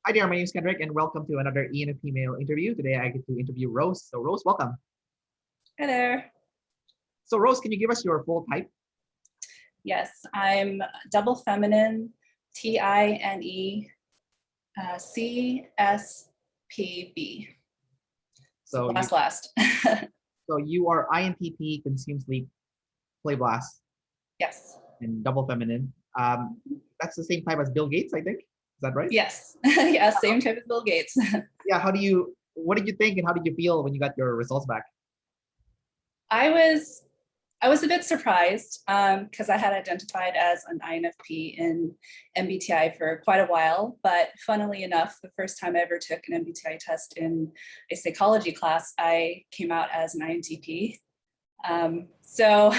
Hi there, my name is Kendrick, and welcome to another ENFP male interview. Today I get to interview Rose. So, Rose, welcome. Hi there. So, Rose, can you give us your full type? Yes, I'm double feminine, T-I-Ne, C-S-P-B. So, you Last. so you are INTP, consume sleep, play blast, Yes. and double feminine. That's the same type as Bill Gates, I think. Is that right? Yes. Yes, same type as Bill Gates. Yeah. What did you think, and how did you feel when you got your results back? I was a bit surprised because I had identified as an INFP in MBTI for quite a while, but funnily enough, the first time I ever took an MBTI test in a psychology class, I came out as an INTP. So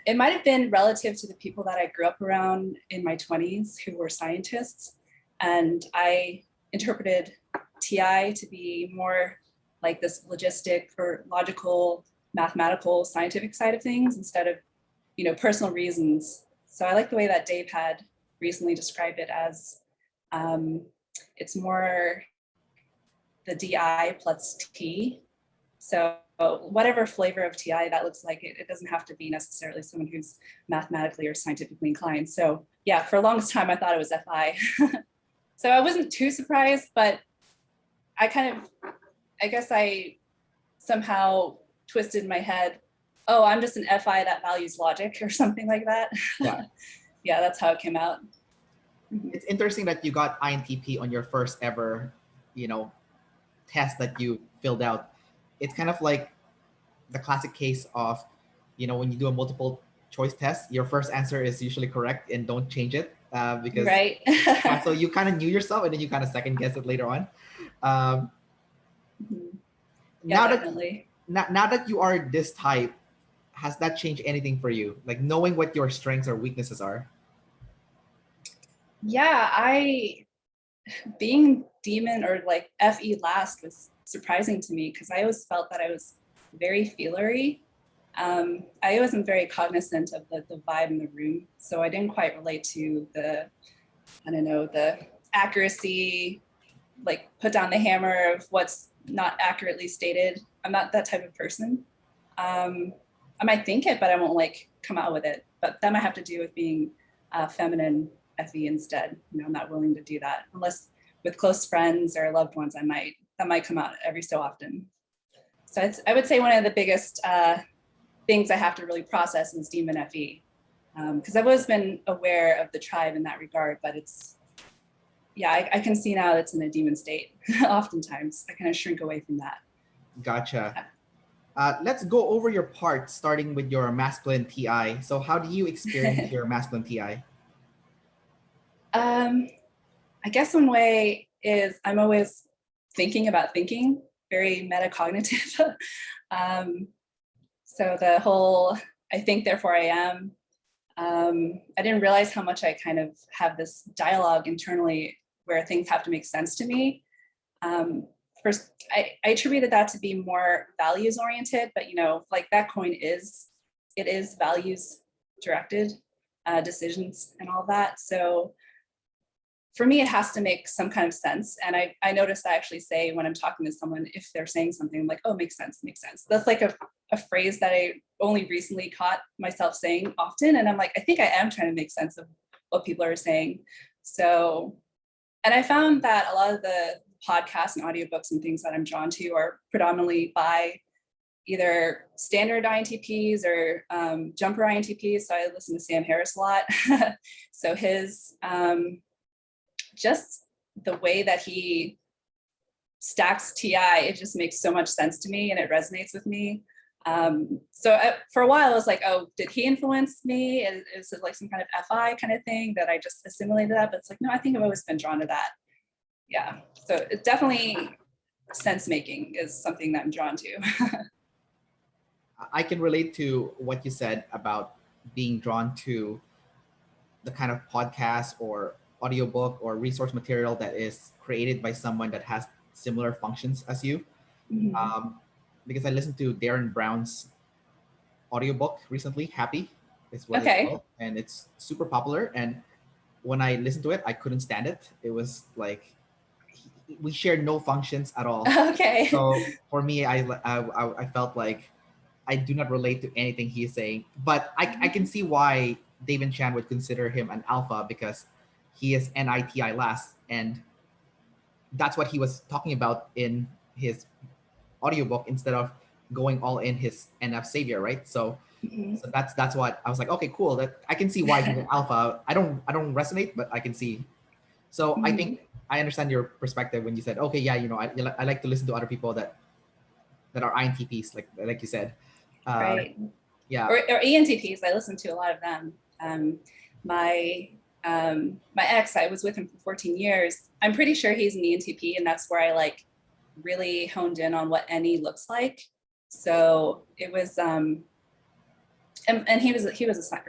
it might have been relative to the people that I grew up around in my 20s who were scientists. And I interpreted TI to be more like this logistic or logical, mathematical, scientific side of things instead of, personal reasons. So I like the way that Dave had recently described it as it's more the DI plus T. So whatever flavor of TI that looks like, it doesn't have to be necessarily someone who's mathematically or scientifically inclined. So yeah, for the longest time, I thought it was FI. So I wasn't too surprised, but I guess I somehow twisted my head. Oh, I'm just an FI that values logic or something like that. Yeah. Yeah, that's how it came out. It's interesting that you got INTP on your first ever, test that you filled out. It's kind of like the classic case of, when you do a multiple choice test, your first answer is usually correct and don't change it because right. yeah, so you kind of knew yourself and then you kind of second guess it later on. Um, Yeah, now definitely. now that you are this type, has that changed anything for you? Like knowing what your strengths or weaknesses are? Yeah, being demon or like FE last was surprising to me because I always felt that I was very feelery. I wasn't very cognizant of the vibe in the room, so I didn't quite relate to the accuracy, like put down the hammer of what's not accurately stated. I'm not that type of person. I might think it, but I won't like come out with it. But that might have to do with being feminine FE instead. I'm not willing to do that unless with close friends or loved ones. That might come out every so often. So I would say one of the biggest things I have to really process is demon FE, because I've always been aware of the tribe in that regard, but I can see now it's in a demon state. Oftentimes, I kind of shrink away from that. Gotcha. Let's go over your parts, starting with your masculine TI. So, how do you experience your masculine TI? I guess one way is I'm always thinking about thinking, very metacognitive. So the whole I think, therefore I am. I didn't realize how much I kind of have this dialogue internally where things have to make sense to me. First, I attributed that to be more values oriented, but like that coin is values directed decisions and all that. So for me, it has to make some kind of sense. And I noticed I actually say when I'm talking to someone, if they're saying something, I'm like, oh, makes sense. That's like a phrase that I only recently caught myself saying often. And I'm like, I think I am trying to make sense of what people are saying. So, and I found that a lot of the podcasts and audiobooks and things that I'm drawn to are predominantly by either standard INTPs or jumper INTPs. So I listen to Sam Harris a lot. So his, just the way that he stacks TI, it just makes so much sense to me and it resonates with me. For a while, I was like, oh, did he influence me? Is it like some kind of FI kind of thing that I just assimilated that? But it's like, no, I think I've always been drawn to that. Yeah. So it's definitely sense making is something that I'm drawn to. I can relate to what you said about being drawn to the kind of podcast or audiobook or resource material that is created by someone that has similar functions as you. Because I listened to Darren Brown's audiobook recently, Happy is what it's Okay. called, and it's super popular. And when I listened to it, I couldn't stand it. It was like we share no functions at all. Okay. So for me, I felt like I do not relate to anything he's saying. But I can see why David Chan would consider him an alpha, because he is NITI last, and that's what he was talking about in his audiobook instead of going all in his NF savior, right? So Mhm. so that's what I was like, okay, cool. That I can see why he's an alpha. I don't resonate, but I can see. So I Mhm. think I understand your perspective when you said, okay, yeah, I like to listen to other people that are INTPs, like you said. Right. Yeah. Or ENTPs. I listen to a lot of them. My my ex, I was with him for 14 years. I'm pretty sure he's an ENTP, and that's where I like really honed in on what NE looks like. So it was and he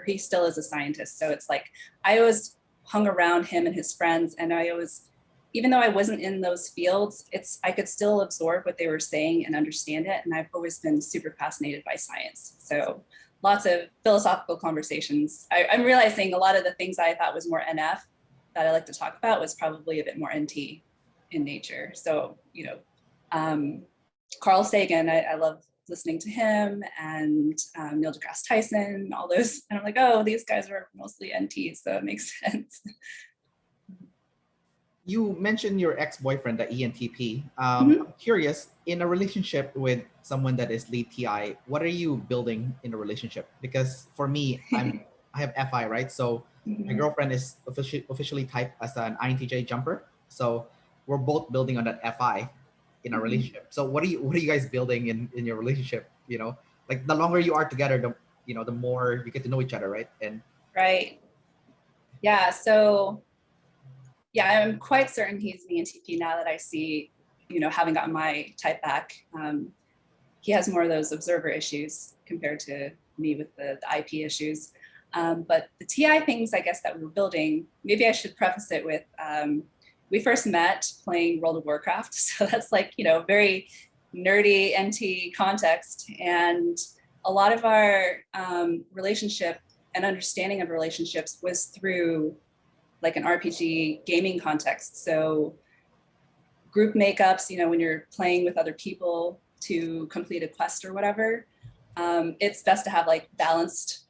he still is a scientist. So it's like I always hung around him and his friends, and I always, even though I wasn't in those fields, I could still absorb what they were saying and understand it. And I've always been super fascinated by science. So lots of philosophical conversations. I'm realizing a lot of the things I thought was more NF that I like to talk about was probably a bit more NT in nature. So, Carl Sagan, I love listening to him, and Neil deGrasse Tyson, all those. And I'm like, oh, these guys are mostly NTs, so it makes sense. You mentioned your ex-boyfriend, the ENTP. Mhm. I'm curious, in a relationship with someone that is lead TI, what are you building in a relationship? Because for me, I have FI, right? So my Mhm. girlfriend is officially typed as an INTJ jumper. So we're both building on that FI in our Mhm. relationship. So what are you guys building in your relationship? Like the longer you are together, the more you get to know each other, right? And Right. Yeah. So yeah, I'm quite certain he's an ENTP now that I see, having gotten my type back. He has more of those observer issues compared to me with the IP issues. But the TI things, I guess, that we were building, maybe I should preface it with, we first met playing World of Warcraft. So that's like, very nerdy NT context. And a lot of our relationship and understanding of relationships was through like an RPG gaming context. So group makeups, when you're playing with other people to complete a quest or whatever, it's best to have like balanced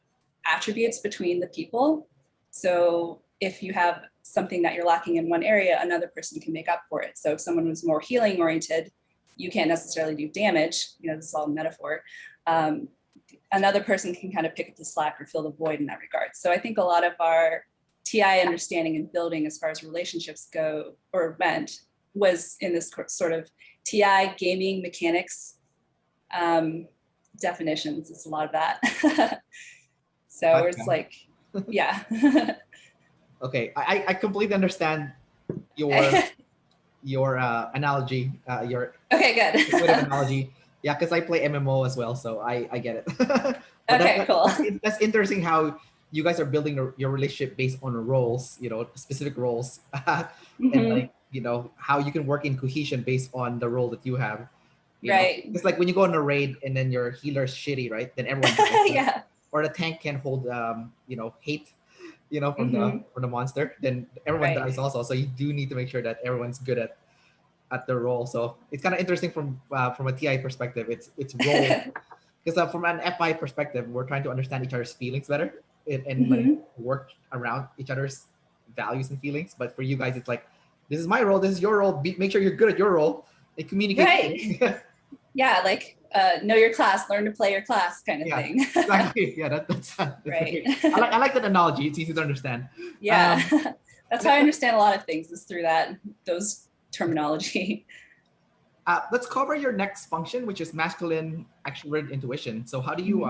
attributes between the people. So if you have something that you're lacking in one area, another person can make up for it. So if someone was more healing oriented, you can't necessarily do damage. This is all metaphor. Another person can kind of pick up the slack or fill the void in that regard. So I think a lot of our TI understanding and building as far as relationships go or went was in this sort of TI gaming mechanics definitions. It's a lot of that. So it's like, yeah. okay, I completely understand your analogy, your Okay, intuitive good. analogy. Yeah, because I play MMO as well, so I get it. But Okay, cool. that's interesting how you guys are building your relationship based on roles, specific roles, and Mm-hmm. like how you can work in cohesion based on the role that you have. Right. It's like when you go on a raid and then your healer's shitty, right? Then everyone dies, Yeah. or the tank can hold hate Mm-hmm. from the monster, then everyone Right. dies also. So you do need to make sure that everyone's good at their role. So it's kind of interesting from a TI perspective. It's role, because from an FI perspective, we're trying to understand each other's feelings better, and like Mm-hmm. work around each other's values and feelings. But for you guys, it's like, this is my role, this is your role. Make sure you're good at your role and communicate things. Right. Yeah, like know your class, learn to play your class kind of Yeah, thing. exactly. Yeah, that's Right. great. I like that analogy. It's easy to understand. Yeah. Um, That's how I understand a lot of things, is through those terminology. let's cover your next function, which is masculine extrovert intuition. So how do you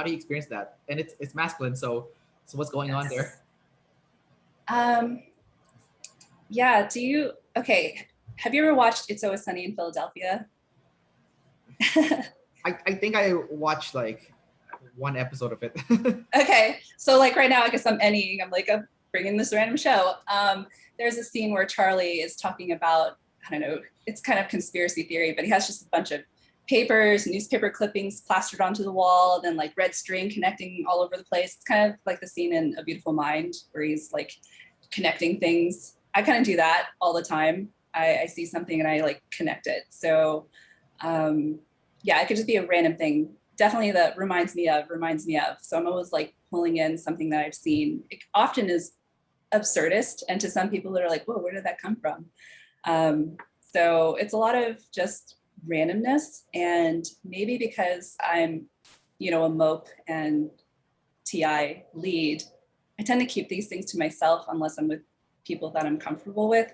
experience that? And it's masculine. So what's going on there? Yes. Um, yeah. Okay. Have you ever watched It's Always Sunny in Philadelphia? I think I watched like one episode of it. Okay. So like right now, I guess I'm I'm bringing this random show. There's a scene where Charlie is talking about, I don't know, it's kind of conspiracy theory, but he has just a bunch of papers, newspaper clippings plastered onto the wall, and then like red string connecting all over the place. It's kind of like the scene in A Beautiful Mind where he's like connecting things. I kind of do that all the time. I see something and I like connect it. So yeah, it could just be a random thing. Definitely that reminds me of. So I'm always like pulling in something that I've seen. It often is absurdist, and to some people that are like, whoa, where did that come from? So it's a lot of just randomness, and maybe because I'm, a MOPE and TI lead, I tend to keep these things to myself unless I'm with people that I'm comfortable with.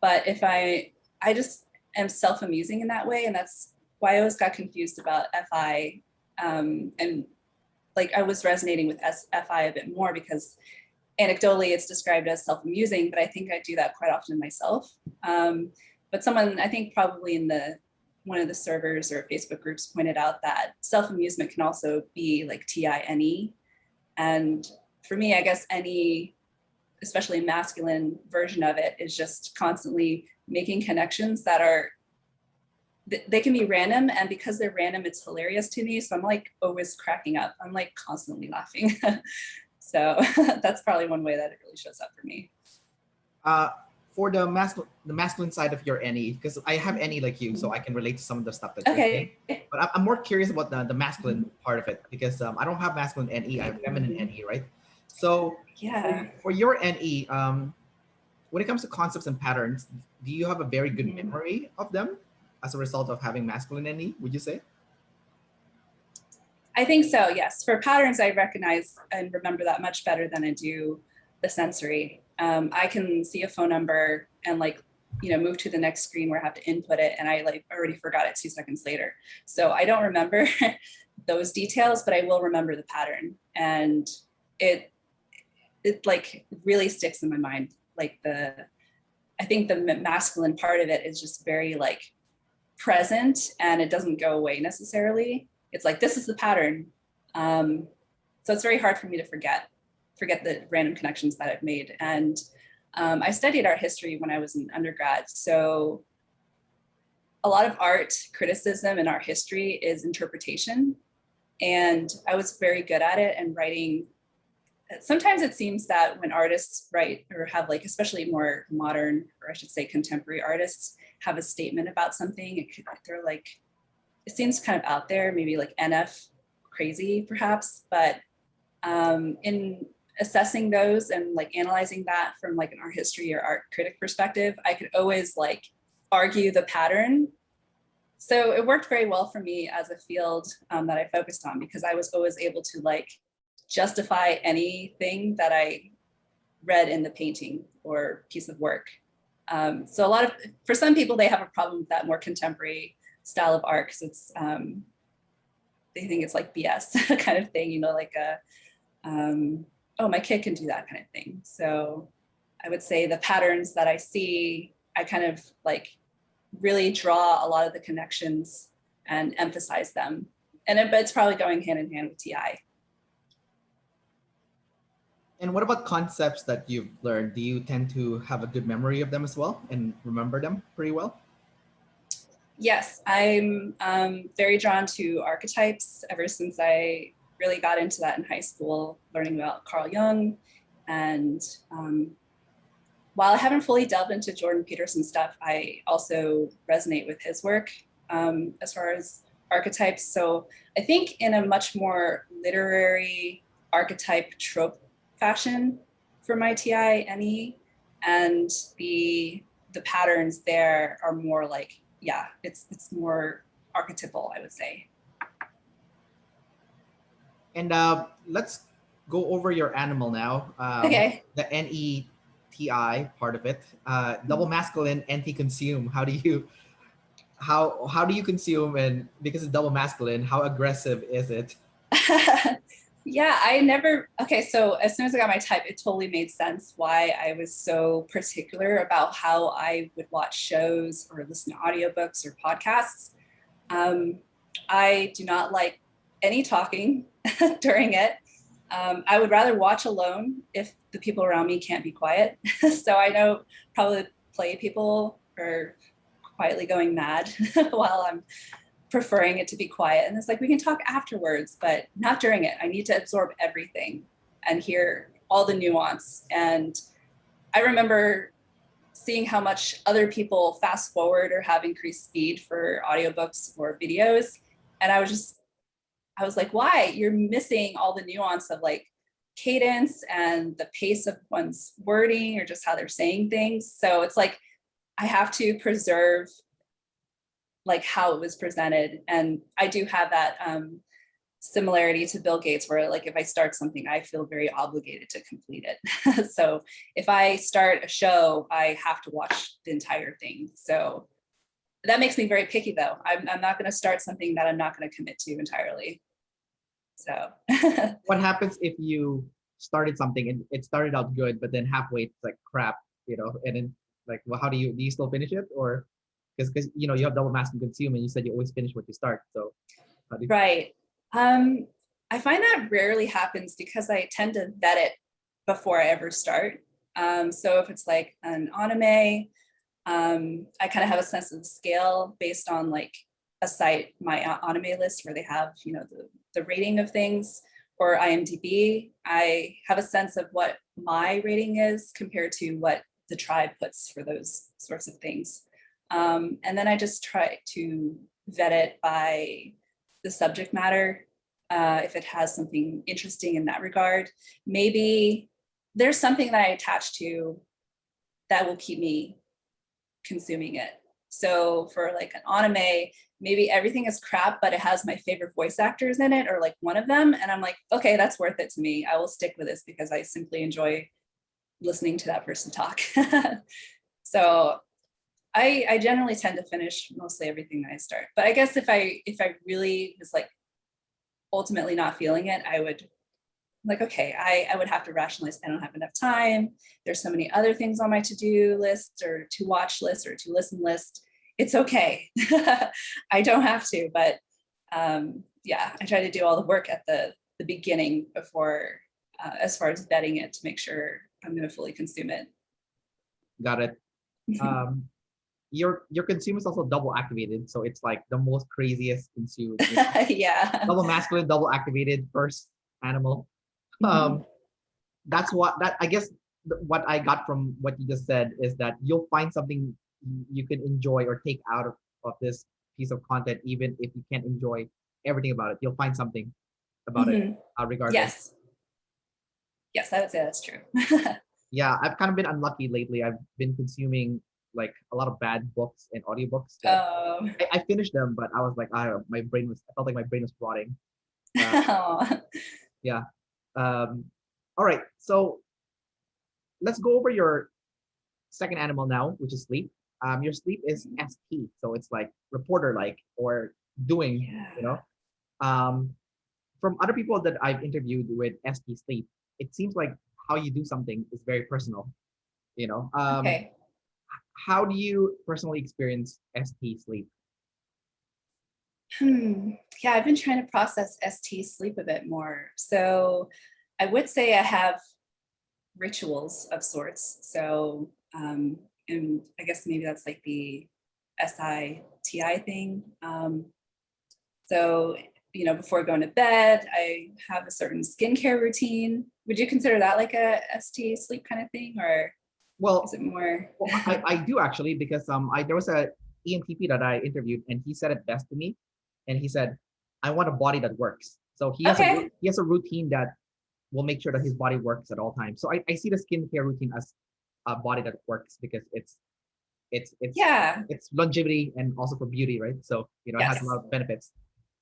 But if I just am self-amusing in that way, and that's why I always got confused about FI, and like I was resonating with FI a bit more because anecdotally it's described as self-amusing, but I think I do that quite often myself. But someone, I think probably in one of the servers or Facebook groups pointed out that self-amusement can also be like TINE. And for me, I guess any, especially masculine version of it, is just constantly making connections that are, they can be random, and because they're random, it's hilarious to me. So I'm like always cracking up. I'm like constantly laughing. So that's probably one way that it really shows up for me. For the masculine side of your NE, because I have NE like you, so I can relate to some of the stuff that you're saying. But I'm more curious about the masculine part of it, because I don't have masculine NE, I have feminine NE, right? So yeah, for your NE, when it comes to concepts and patterns, do you have a very good memory of them as a result of having masculine NE, would you say? I think so, yes. For patterns, I recognize and remember that much better than I do the sensory. I can see a phone number and like, move to the next screen where I have to input it, and I like already forgot it 2 seconds later. So I don't remember those details, but I will remember the pattern. And it like really sticks in my mind. Like I think the masculine part of it is just very like present, and it doesn't go away necessarily. It's like, this is the pattern. So it's very hard for me to forget the random connections that I've made. And I studied art history when I was in undergrad. So a lot of art criticism and art history is interpretation. And I was very good at it, and writing. Sometimes it seems that when artists write or have like, especially more modern, or I should say contemporary artists, have a statement about something, they're like, it seems kind of out there, maybe like NF crazy perhaps, but in assessing those and like analyzing that from like an art history or art critic perspective, I could always like argue the pattern. So it worked very well for me as a field that I focused on, because I was always able to like justify anything that I read in the painting or piece of work. So for some people, they have a problem with that more contemporary style of art, because it's they think it's like BS kind of thing, like oh, my kid can do that kind of thing. So I would say the patterns that I see, I kind of like really draw a lot of the connections and emphasize them. But it's probably going hand in hand with TI. And what about concepts that you've learned? Do you tend to have a good memory of them as well and remember them pretty well? Yes, I'm very drawn to archetypes ever since I really got into that in high school, learning about Carl Jung. And while I haven't fully delved into Jordan Peterson stuff, I also resonate with his work as far as archetypes. So I think in a much more literary archetype trope fashion for my TI-NE, and the patterns there are more like, yeah, it's more archetypal, I would say. And let's go over your animal now. Okay. The NETI part of it. Double masculine, anti-consume. How do you consume? And because it's double masculine, how aggressive is it? Yeah, okay, so as soon as I got my type, it totally made sense why I was so particular about how I would watch shows or listen to audiobooks or podcasts. I do not like any talking during it. I would rather watch alone if the people around me can't be quiet. So I know probably play people are quietly going mad while I'm preferring it to be quiet. And it's like, we can talk afterwards, but not during it. I need to absorb everything and hear all the nuance. And I remember seeing how much other people fast forward or have increased speed for audiobooks or videos. And I was like, why? You're missing all the nuance of like cadence and the pace of one's wording or just how they're saying things. So it's like, I have to preserve like how it was presented. And I do have that similarity to Bill Gates, where like if I start something, I feel very obligated to complete it. So if I start a show, I have to watch the entire thing. So that makes me very picky though. I'm not going to start something that I'm not going to commit to entirely. So What happens if you started something and it started out good, but then halfway it's like crap, and then like, well, how do you still finish it? Or because you have double mask and consume, and you said you always finish what you start. So how do you... Right. I find that rarely happens because I tend to vet it before I ever start. So if it's like an anime, I kind of have a sense of the scale based on like a site, my anime list, where they have, the rating of things, or IMDb. I have a sense of what my rating is compared to what the tribe puts for those sorts of things. And then I just try to vet it by the subject matter. If it has something interesting in that regard, maybe there's something that I attach to that will keep me consuming it. So for like an anime, maybe everything is crap, but it has my favorite voice actors in it, or like one of them. And I'm like, okay, that's worth it to me. I will stick with this because I simply enjoy listening to that person talk. So I generally tend to finish mostly everything that I start. But I guess if I really was like ultimately not feeling it, I would like, okay, I would have to rationalize, I don't have enough time. There's so many other things on my to-do list or to watch list or to listen list. It's okay. I don't have to, but yeah, I try to do all the work at the beginning before, as far as vetting it to make sure I'm going to fully consume it. Got it. Your consume is also double activated, so it's like the most craziest consume. Yeah. Double masculine, double activated, first animal. That's what I guess what I got from what you just said is that you'll find something you can enjoy or take out of this piece of content, even if you can't enjoy everything about it. You'll find something about it, regardless. Yes, I would say that's true. Yeah, I've kind of been unlucky lately. I've been consuming like a lot of bad books and audiobooks. I finished them, but I was like, I felt like my brain was rotting. Yeah. All right. So let's go over your second animal now, which is sleep. Your sleep is ST, so it's like reporter-like or doing. From other people that I've interviewed with ST sleep, it seems like how you do something is very personal. Okay. How do you personally experience ST sleep? Yeah, I've been trying to process ST sleep a bit more. So I would say I have rituals of sorts. So, and I guess maybe that's like the SITI thing. So, before going to bed, I have a certain skincare routine. Would you consider that like a ST sleep kind of thing, or is it more? Well, I do actually, because there was a ENTP that I interviewed, and he said it best to me, and he said, "I want a body that works." So he has a routine that will make sure that his body works at all times. So I see the skincare routine as a body that works because it's longevity and also for beauty, right? So it has a lot of benefits.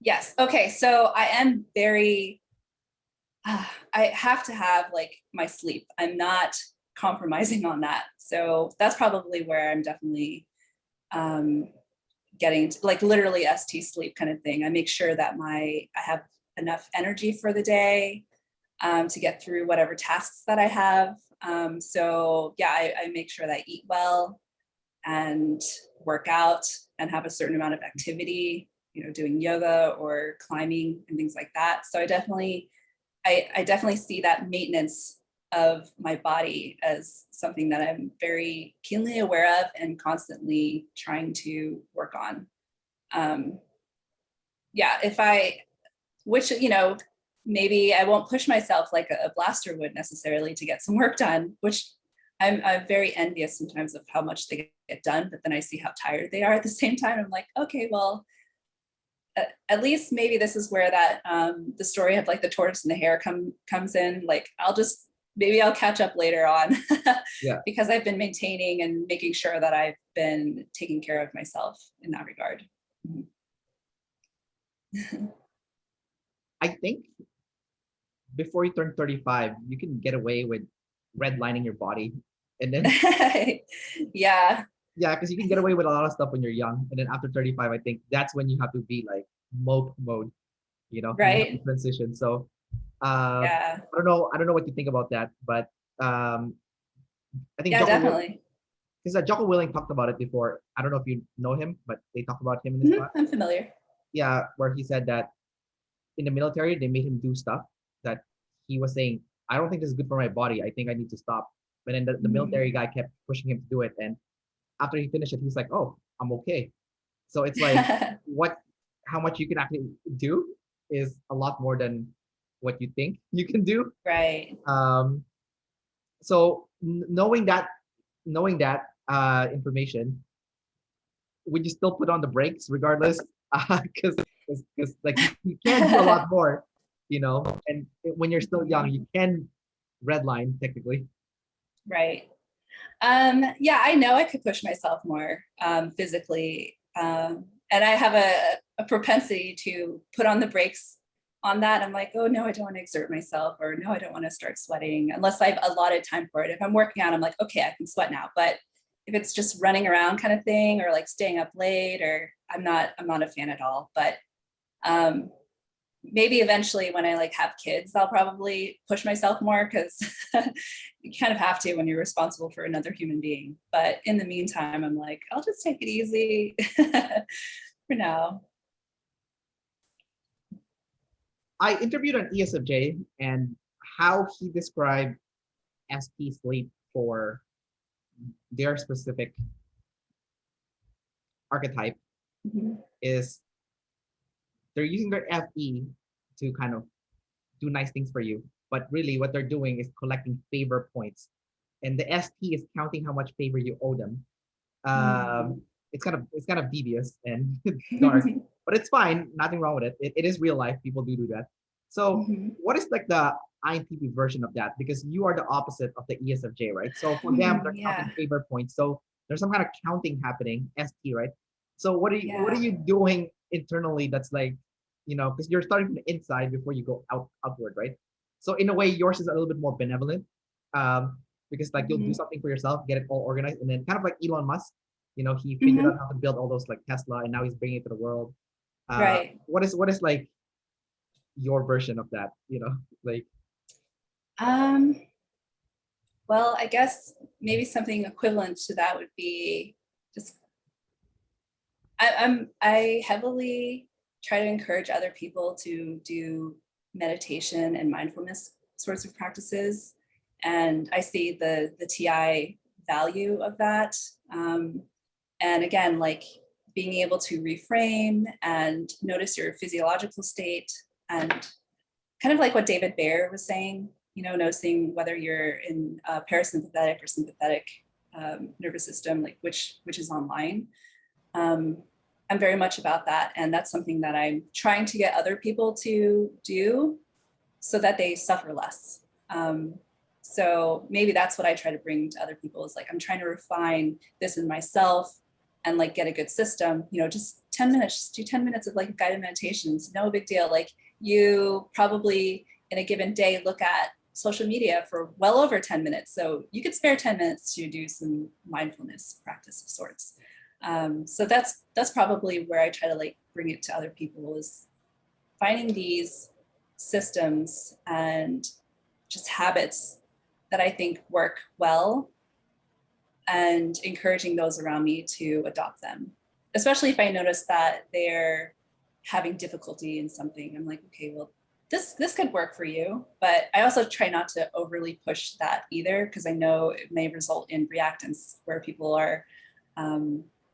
Yes. Okay. So I am very. I have to have like my sleep. I'm not compromising on that. So that's probably where I'm definitely getting to, like literally ST sleep kind of thing. I make sure that I have enough energy for the day to get through whatever tasks that I have. So yeah, I make sure that I eat well and work out and have a certain amount of activity, doing yoga or climbing and things like that. So I definitely see that maintenance of my body as something that I'm very keenly aware of and constantly trying to work on. Maybe I won't push myself like a blaster would necessarily to get some work done, which I'm very envious sometimes of how much they get done, but then I see how tired they are at the same time. I'm like, okay, well, at least maybe this is where that the story of like the tortoise and the hare comes in. Like maybe I'll catch up later on Yeah. because I've been maintaining and making sure that I've been taking care of myself in that regard. I think before you turn 35, you can get away with redlining your body. And then, Yeah. yeah, because you can get away with a lot of stuff when you're young. And then after 35, I think that's when you have to be like mope mode, you have to Right. transition. So Yeah. I don't know what you think about that, but um, I think Yeah, definitely. because Jocko Willing talked about it before. I don't know if you know him, but they talked about him in this class. I'm familiar. Yeah, where he said that in the military, they made him do stuff that he was saying, I don't think this is good for my body. I think I need to stop. But then the military guy kept pushing him to do it. And after he finished it, he's like, oh, I'm okay. So it's like how much you can actually do is a lot more than what you think you can do. Right. So knowing that information, would you still put on the brakes regardless? Because like you can do a lot more, and when you're still young, you can redline technically. Right. Yeah, I know I could push myself more physically. And I have a propensity to put on the brakes on that. I'm like, oh no, I don't want to exert myself, or no, I don't want to start sweating unless I've allotted time for it. If I'm working out, I'm like, okay, I can sweat now. But if it's just running around kind of thing, or like staying up late, or I'm not a fan at all. But maybe eventually when I like have kids, I'll probably push myself more, because you kind of have to when you're responsible for another human being. But in the meantime, I'm like, I'll just take it easy for now. I interviewed an ESFJ and how he described ST sleep for their specific archetype is they're using their FE to kind of do nice things for you, but really what they're doing is collecting favor points, and the ST is counting how much favor you owe them. It's kind of devious and dark, but it's fine. Nothing wrong with it. It is real life. People do that. So what is like the INTP version of that? Because you are the opposite of the ESFJ, right? So for them, they're counting favor points. So there's some kind of counting happening, ST, right? So what are you doing internally that's like, because you're starting from the inside before you go outward, right? So in a way, yours is a little bit more benevolent, because like you'll do something for yourself, get it all organized, and then kind of like Elon Musk, he figured out how to build all those like Tesla, and now he's bringing it to the world. Right. What is like your version of that? Like. Well, I guess maybe something equivalent to that would be just I heavily try to encourage other people to do meditation and mindfulness sorts of practices, and I see the TI value of that. And again, like being able to reframe and notice your physiological state, and kind of like what David Baer was saying, noticing whether you're in parasympathetic or sympathetic nervous system, like which is online. I'm very much about that. And that's something that I'm trying to get other people to do so that they suffer less. So maybe that's what I try to bring to other people, is like, I'm trying to refine this in myself and like get a good system, just 10 minutes, just do 10 minutes of like guided meditations, no big deal. Like you probably in a given day look at social media for well over 10 minutes. So you could spare 10 minutes to do some mindfulness practice of sorts. So that's probably where I try to like bring it to other people, is finding these systems and just habits that I think work well, and encouraging those around me to adopt them, especially if I notice that they're having difficulty in something. I'm like, okay, well, this could work for you, but I also try not to overly push that either, because I know it may result in reactance where people are,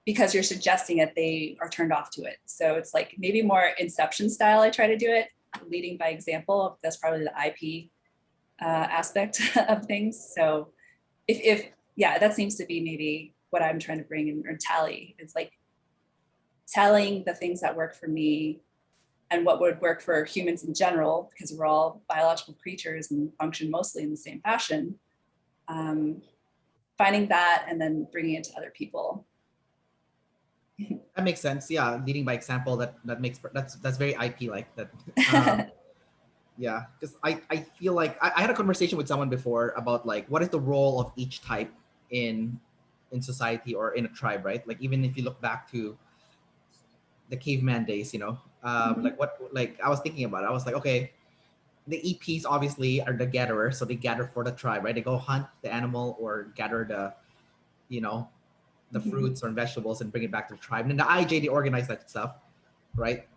because you're suggesting it, they are turned off to it. So it's like maybe more Inception style. I try to do it, leading by example. That's probably the IP aspect of things. So if yeah, that seems to be maybe what I'm trying to bring in or tally. It's like telling the things that work for me and what would work for humans in general, because we're all biological creatures and function mostly in the same fashion. Finding that and then bringing it to other people. That makes sense. Yeah, leading by example. That's very IP like that. Yeah, because I feel like I had a conversation with someone before about like what is the role of each type in society or in a tribe, right? Like even if you look back to the caveman days, like I was thinking about it. I was like, okay, the EPs obviously are the gatherers, so they gather for the tribe, right? They go hunt the animal or gather the, the fruits or vegetables and bring it back to the tribe. And then the IJ, they organize that stuff, right?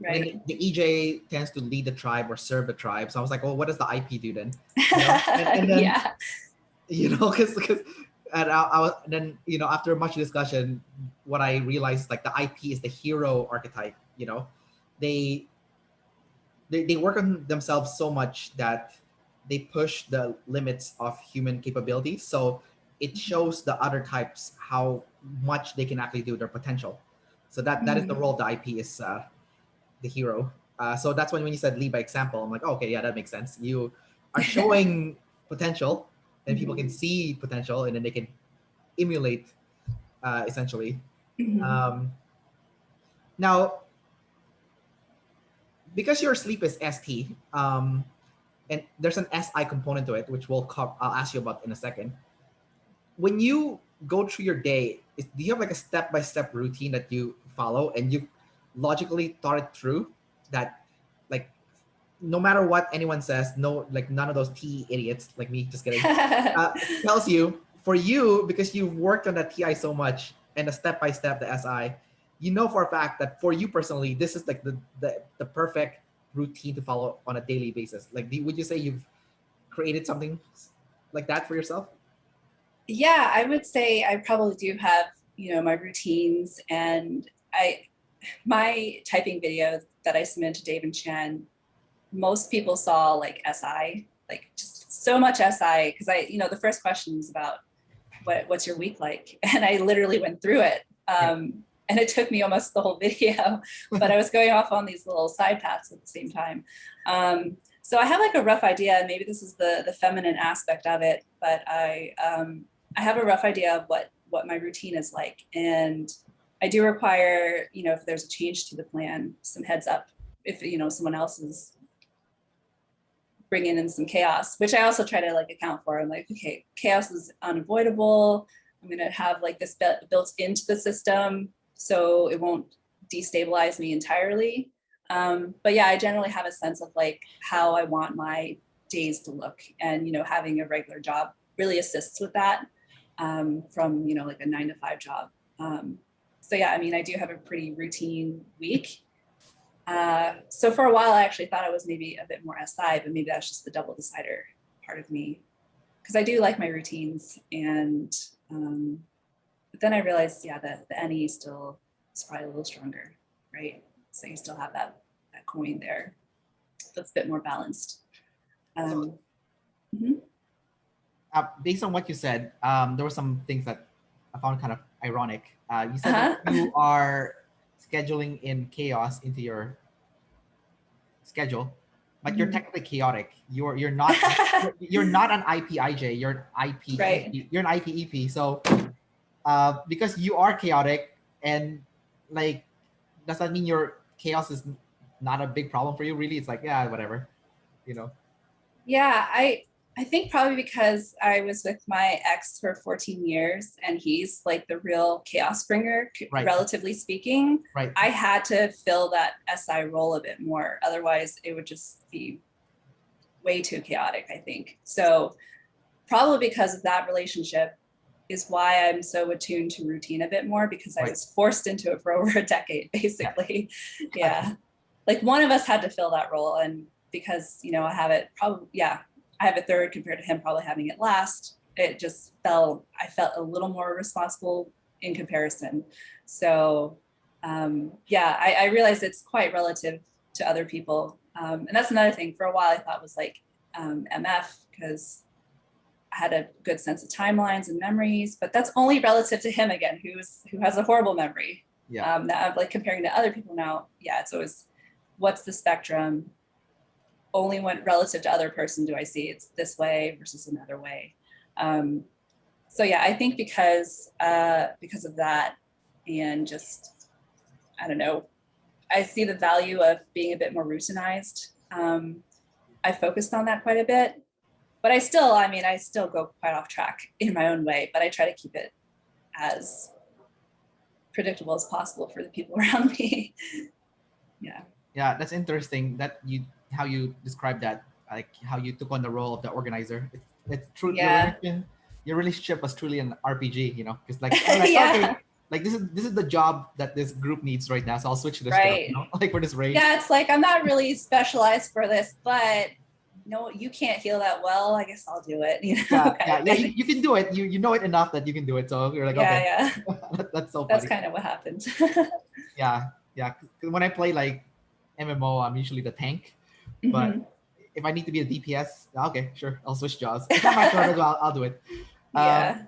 Right. And then the EJ tends to lead the tribe or serve the tribe. So I was like, well, what does the IP do then? And then, yeah. because and I was then after much discussion, what I realized is like the IP is the hero archetype. They they work on themselves so much that they push the limits of human capabilities. So it shows the other types how much they can actually do, their potential. So that is the role of the IP, is the hero. So that's when you said lead by example, I'm like, oh, okay, yeah, that makes sense. You are showing potential, and people can see potential, and then they can emulate, essentially. Now, because your sleep is ST, and there's an SI component to it, which I'll ask you about in a second. When you go through your day, do you have like a step-by-step routine that you follow, and you logically thought it through, that like no matter what anyone says, no, like none of those TE idiots like me, just kidding, tells you, for you, because you've worked on that TI so much and the step-by-step, the SI, for a fact that for you personally, this is like the perfect routine to follow on a daily basis. Like, would you say you've created something like that for yourself? Yeah, I would say I probably do have, my routines, and my typing video that I submitted to Dave and Chen, most people saw like SI, like just so much SI, because the first question is about what's your week like, and I literally went through it. And it took me almost the whole video, but I was going off on these little side paths at the same time. So I have like a rough idea, maybe this is the feminine aspect of it, but I have a rough idea of what my routine is like. And I do require, if there's a change to the plan, some heads up if, someone else is bringing in some chaos, which I also try to like account for. I'm like, okay, chaos is unavoidable. I'm going to have like this built into the system, so it won't destabilize me entirely. But yeah, I generally have a sense of like how I want my days to look, and having a regular job really assists with that, from like a 9-to-5 job. So yeah, I mean, I do have a pretty routine week. So for a while, I actually thought I was maybe a bit more SI, but maybe that's just the double decider part of me, because I do like my routines. And but then I realized, yeah, that the NE still is probably a little stronger, right? So you still have that coin there that's a bit more balanced. Based on what you said, there were some things that I found kind of ironic. You said that you are scheduling in chaos into your schedule, but you're technically chaotic. You're not you're not an IPIJ. You're an IP. Right. You're an IPEP. So because you are chaotic, and like, does that mean your chaos is not a big problem for you? Really, it's like, yeah, whatever, Yeah, I think probably because I was with my ex for 14 years, and he's like the real chaos bringer, Right. relatively speaking. Right. I had to fill that SI role a bit more. Otherwise, it would just be way too chaotic, I think. So probably because of that relationship is why I'm so attuned to routine a bit more, because I was forced into it for over a decade, basically. Yeah. Like one of us had to fill that role, and because, I have it probably, I have a third compared to him probably having it last. It just I felt a little more responsible in comparison. So I realized it's quite relative to other people. And that's another thing. For a while, I thought was like MF, because had a good sense of timelines and memories, but that's only relative to him again, who has a horrible memory. Yeah. That I'm like comparing to other people now. Yeah, it's always what's the spectrum? Only when relative to other person do I see it's this way versus another way. So yeah, I think because of that, and just I don't know, I see the value of being a bit more routinized. I focused on that quite a bit, but I still go quite off track in my own way, but I try to keep it as predictable as possible for the people around me. Yeah. Yeah, that's interesting that how you describe that, like how you took on the role of the organizer. It's true. Yeah. Your relationship was truly an RPG, because like, all right, Yeah. okay, like this is the job that this group needs right now, so I'll switch to this job, Right. like for this race. Yeah, it's like I'm not really specialized for this, but no, you can't heal that well. I guess I'll do it. Yeah. You can do it. You know it enough that you can do it. So you're like, okay, Yeah. that's so That's funny. kind of what happened. Yeah. 'Cause when I play like MMO, I'm usually the tank, but Mhm. if I need to be a DPS, okay, sure, I'll switch jobs. It's not my turn as well. I'll do it. Yeah.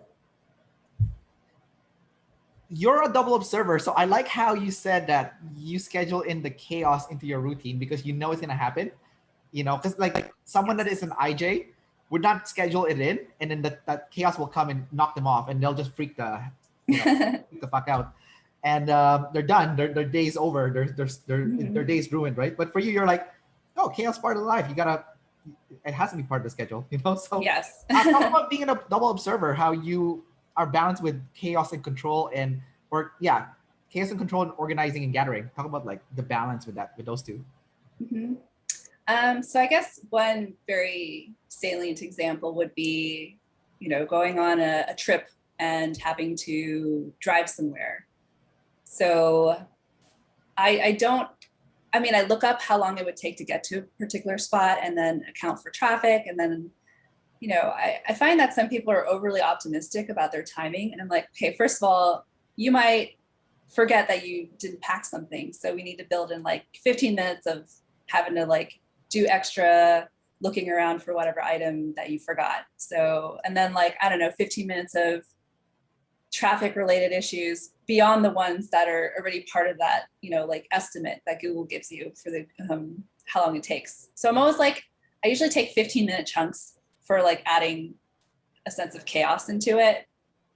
You're a double observer, so I like how you said that you schedule in the chaos into your routine because you know it's gonna happen. Because like someone that is an IJ would not schedule it in, and then that chaos will come and knock them off, and they'll just freak freak the fuck out, and they're done. Their day's over. Their day's ruined, right? But for you, you're like, oh, chaos part of life. It has to be part of the schedule, So Yes. talk about being a double observer, how you are balanced with chaos and control, chaos and control and organizing and gathering. Talk about like the balance with those two. Mhm. So I guess one very salient example would be, going on a trip and having to drive somewhere. So I look up how long it would take to get to a particular spot and then account for traffic. And then, I find that some people are overly optimistic about their timing. And I'm like, okay, first of all, you might forget that you didn't pack something. So we need to build in like 15 minutes of having to like do extra looking around for whatever item that you forgot. So, and then like, I don't know, 15 minutes of traffic related issues beyond the ones that are already part of that, like estimate that Google gives you for the how long it takes. So I'm always like, I usually take 15-minute chunks for like adding a sense of chaos into it.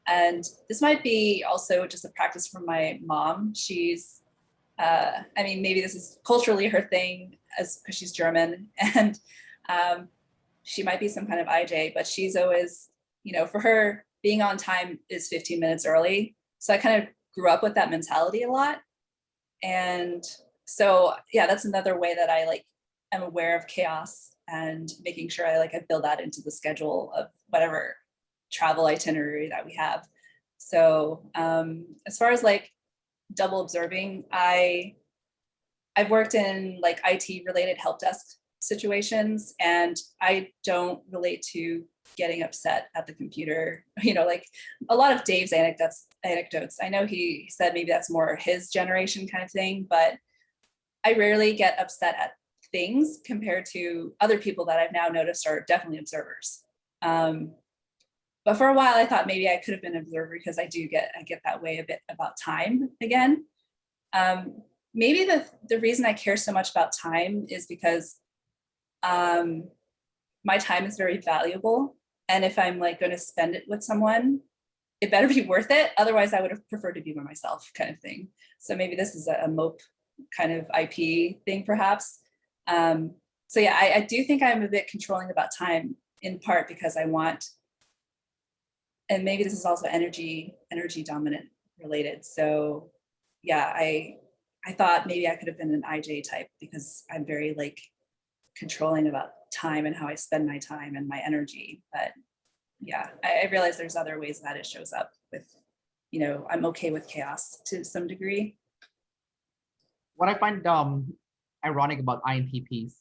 And this might be also just a practice from my mom. She's maybe this is culturally her thing because she's German, and she might be some kind of IJ, but she's always, for her, being on time is 15 minutes early. So I kind of grew up with that mentality a lot. And so, yeah, that's another way that I like am aware of chaos and making sure I build that into the schedule of whatever travel itinerary that we have. So as far as like double observing, I've worked in like IT related help desk situations, and I don't relate to getting upset at the computer. Like a lot of Dave's anecdotes. I know he said maybe that's more his generation kind of thing, but I rarely get upset at things compared to other people that I've now noticed are definitely observers. But for a while, I thought maybe I could have been an observer because I get that way a bit about time again. Maybe the reason I care so much about time is because my time is very valuable. And if I'm like going to spend it with someone, it better be worth it. Otherwise, I would have preferred to be by myself kind of thing. So maybe this is a mope kind of IP thing, perhaps. So yeah, I do think I'm a bit controlling about time, in part because I want, and maybe this is also energy dominant related. So yeah, I thought maybe I could have been an IJ type because I'm very like controlling about time and how I spend my time and my energy. But yeah, I realize there's other ways that it shows up with, I'm okay with chaos to some degree. What I find ironic about INTPs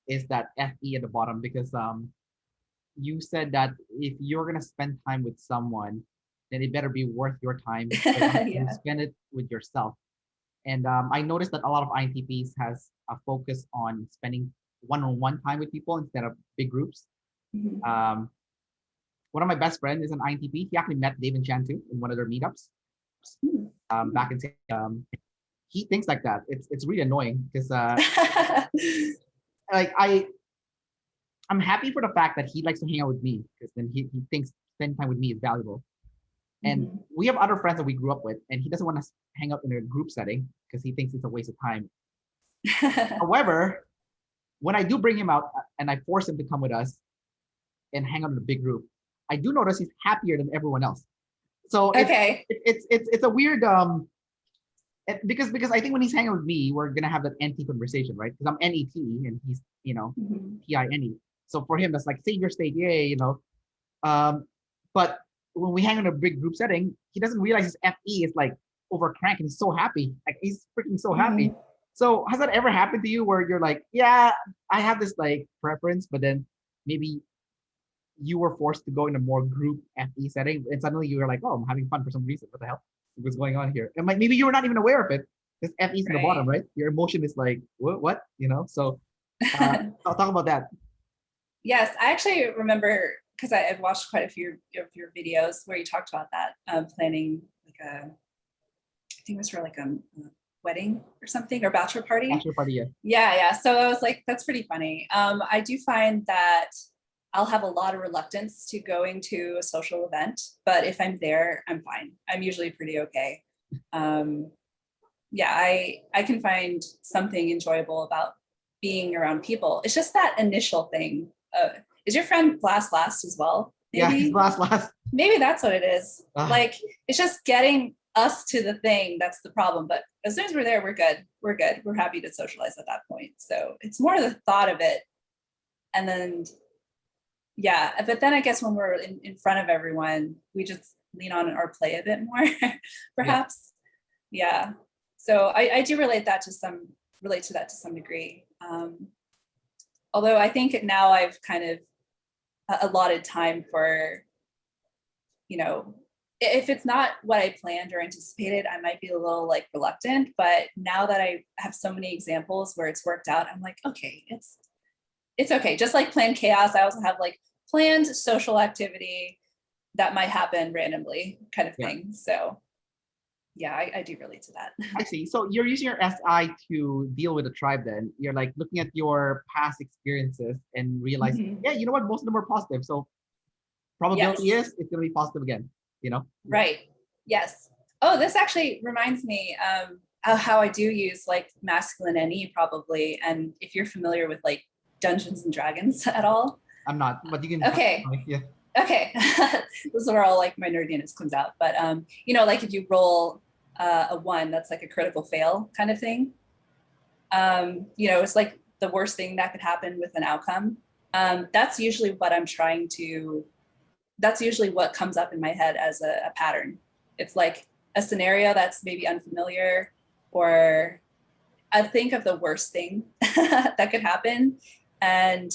is that FE at the bottom, because you said that if you're gonna spend time with someone, then it better be worth your time. So you spend it with yourself. And I noticed that a lot of INTPs has a focus on spending one-on-one time with people instead of big groups. Mm-hmm. one of my best friends is an INTP. He actually met Dave and Chan too in one of their meetups back in. He thinks like that. It's really annoying because like I'm happy for the fact that he likes to hang out with me because then he thinks spending time with me is valuable. And we have other friends that we grew up with, and he doesn't want to hang out in a group setting because he thinks it's a waste of time. However, when I do bring him out and I force him to come with us and hang out in a big group, I do notice he's happier than everyone else. So it's a weird because I think when he's hanging with me, we're gonna have that NT conversation, right? Because I'm NET and he's TINE. So for him, that's like savior state, yay, But when we hang in a big group setting, he doesn't realize his FE is like over crank and he's so happy, like he's freaking so happy. So has that ever happened to you where you're like, yeah, I have this like preference, but then maybe you were forced to go in a more group FE setting, and suddenly you were like, oh, I'm having fun for some reason. What the hell? What's going on here? And like maybe you were not even aware of it because FE's in the bottom, right? Your emotion is like, what? So I'll talk about that. Yes, I actually remember because I've watched quite a few of your videos where you talked about that planning like I think it was for like a wedding or something or bachelor party. Bachelor party, yeah. Yeah. So I was like, that's pretty funny. I do find that I'll have a lot of reluctance to going to a social event, but if I'm there, I'm fine. I'm usually pretty okay. Yeah, I can find something enjoyable about being around people. It's just that initial thing. Is your friend glass last as well? Maybe? Yeah, he's last. Maybe that's what it is. Like, it's just getting us to the thing that's the problem. But as soon as we're there, we're good. We're good. We're happy to socialize at that point. So it's more the thought of it. And then, yeah, but then I guess when we're in front of everyone, we just lean on our play a bit more, perhaps. Yeah. So I do relate to that to some degree. Although I think now I've kind of allotted time for, if it's not what I planned or anticipated, I might be a little like reluctant, but now that I have so many examples where it's worked out, I'm like, okay, it's okay. Just like planned chaos, I also have like planned social activity that might happen randomly kind of thing. So yeah, I do relate to that. I see. So you're using your SI to deal with the tribe then. You're like looking at your past experiences and realizing, yeah, you know what? Most of them are positive. So probability is it's going to be positive again, Right. Yes. Oh, this actually reminds me how I do use like masculine NE probably. And if you're familiar with like Dungeons and Dragons at all. I'm not, but you can. Okay. Yeah. Okay. This is where all like my nerdiness comes out. But, like if you roll a 1, that's like a critical fail kind of thing. It's like the worst thing that could happen with an outcome. That's usually what that's usually what comes up in my head as a pattern. It's like a scenario that's maybe unfamiliar, or I think of the worst thing that could happen and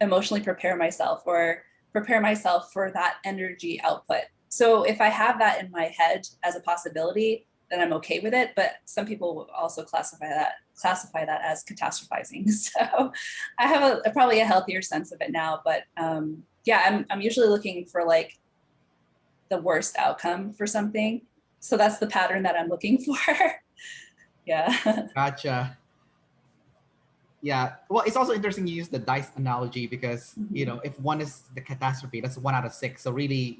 emotionally prepare myself for that energy output. So if I have that in my head as a possibility, then I'm okay with it. But some people will also classify that as catastrophizing. So I have probably a healthier sense of it now. But yeah, I'm usually looking for like the worst outcome for something. So that's the pattern that I'm looking for. Yeah. Gotcha. Yeah. Well, it's also interesting you use the dice analogy because, if 1 is the catastrophe, that's 1 out of 6. So really,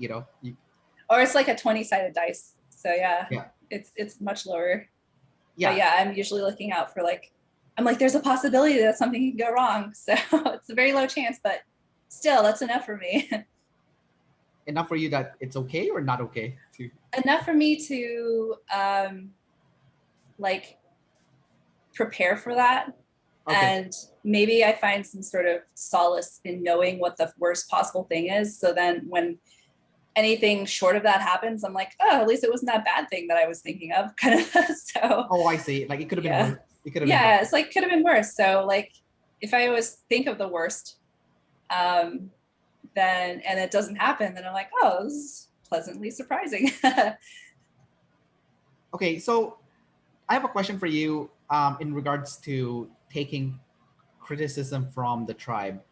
or it's like a 20-sided dice. So yeah. It's much lower. Yeah. But yeah, I'm usually looking out for I'm like, there's a possibility that something can go wrong. So it's a very low chance, but still that's enough for me. Enough for you that it's okay or not okay? Enough for me to prepare for that. Okay. And maybe I find some sort of solace in knowing what the worst possible thing is. So then when anything short of that happens, I'm like, oh, at least it wasn't that bad thing that I was thinking of, kind of. So. Oh, I see. Like it could have been worse. It could have been worse. It's like could have been worse. So like, if I always think of the worst, then and it doesn't happen, then I'm like, oh, this is pleasantly surprising. Okay, so I have a question for you in regards to taking criticism from the tribe.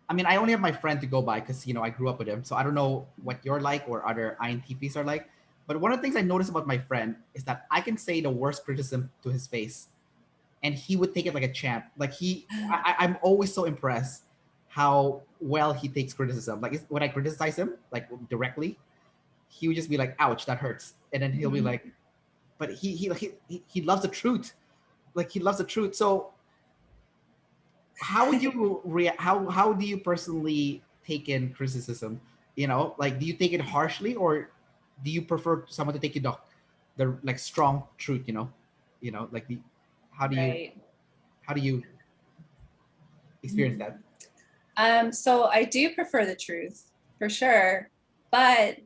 I mean, I only have my friend to go by because I grew up with him, so I don't know what you're like or other INTPs are like. But one of the things I noticed about my friend is that I can say the worst criticism to his face, and he would take it like a champ. Like I'm always so impressed how well he takes criticism. Like when I criticize him, like directly, he would just be like, "Ouch, that hurts," and then he'll be Mhm. like, "But he loves the truth. Like he loves the truth." So how would you react? How do you personally take in criticism? Like do you take it harshly, or do you prefer someone to take it the like strong truth? Like the how do you Right. how do you experience Mhm. that? So I do prefer the truth for sure, but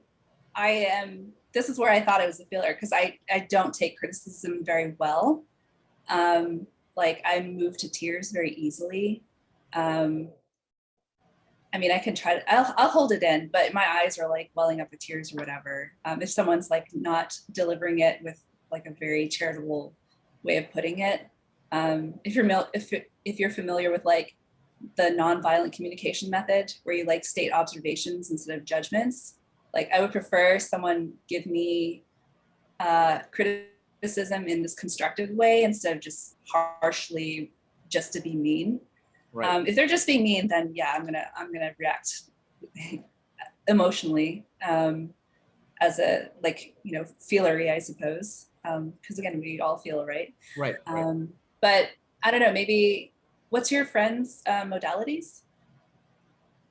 this is where I thought I was a failure because I don't take criticism very well. Um, like I move to tears very easily. Um, I mean, I can try to, I'll hold it in, but my eyes are like welling up with tears or whatever. If someone's like not delivering it with like a very charitable way of putting it. If you're familiar with like the nonviolent communication method where you like state observations instead of judgments, like I would prefer someone give me criticism in this constructive way instead of just harshly just to be mean. Right. If they're just being mean, then yeah, I'm gonna react emotionally as a like feelery, I suppose. Because again, we all feel, right? Right. Right. But I don't know. Maybe what's your friend's modalities?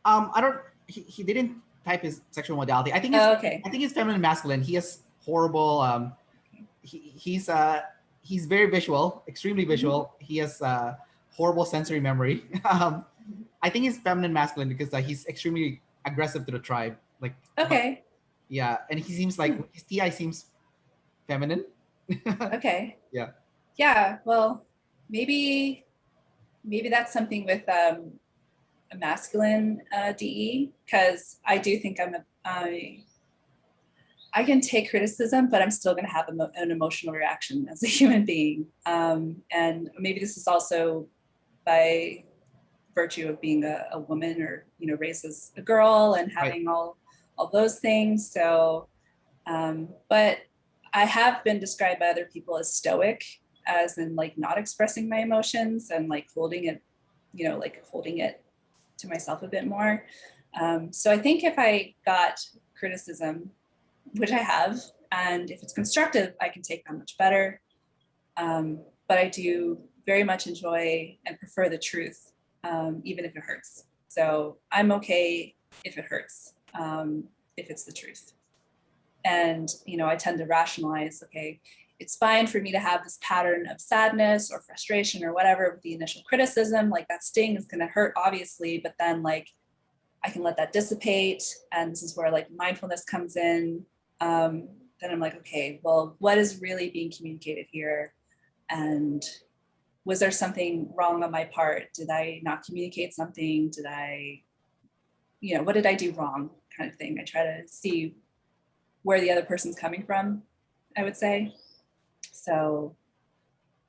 I don't. He didn't type his sexual modality. I think it's Oh, okay. I think it's feminine masculine. He has horrible. He's very visual, extremely Mhm. visual. He has horrible sensory memory. I think he's feminine masculine because he's extremely aggressive to the tribe. Like, but Okay. yeah, and he seems like Hmm. his TI seems feminine. Okay. Yeah. Yeah. Well, maybe that's something with a masculine DE because I do think I can take criticism, but I'm still going to have an emotional reaction as a human being. And maybe this is also by virtue of being a woman or raised as a girl and Right. having all those things. So, but I have been described by other people as stoic, as in like not expressing my emotions and like holding it, like holding it to myself a bit more. So I think if I got criticism, which I have, and if it's constructive, I can take that much better. But I do very much enjoy and prefer the truth, even if it hurts. So I'm okay if it hurts, if it's the truth. And I tend to rationalize, okay, it's fine for me to have this pattern of sadness or frustration or whatever with the initial criticism. Like that sting is going to hurt, obviously, but then like I can let that dissipate. And this is where like mindfulness comes in. Then I'm like, okay, well, what is really being communicated here? And was there something wrong on my part? Did I not communicate something? Did I, what did I do wrong? Kind of thing. I try to see where the other person's coming from, I would say. So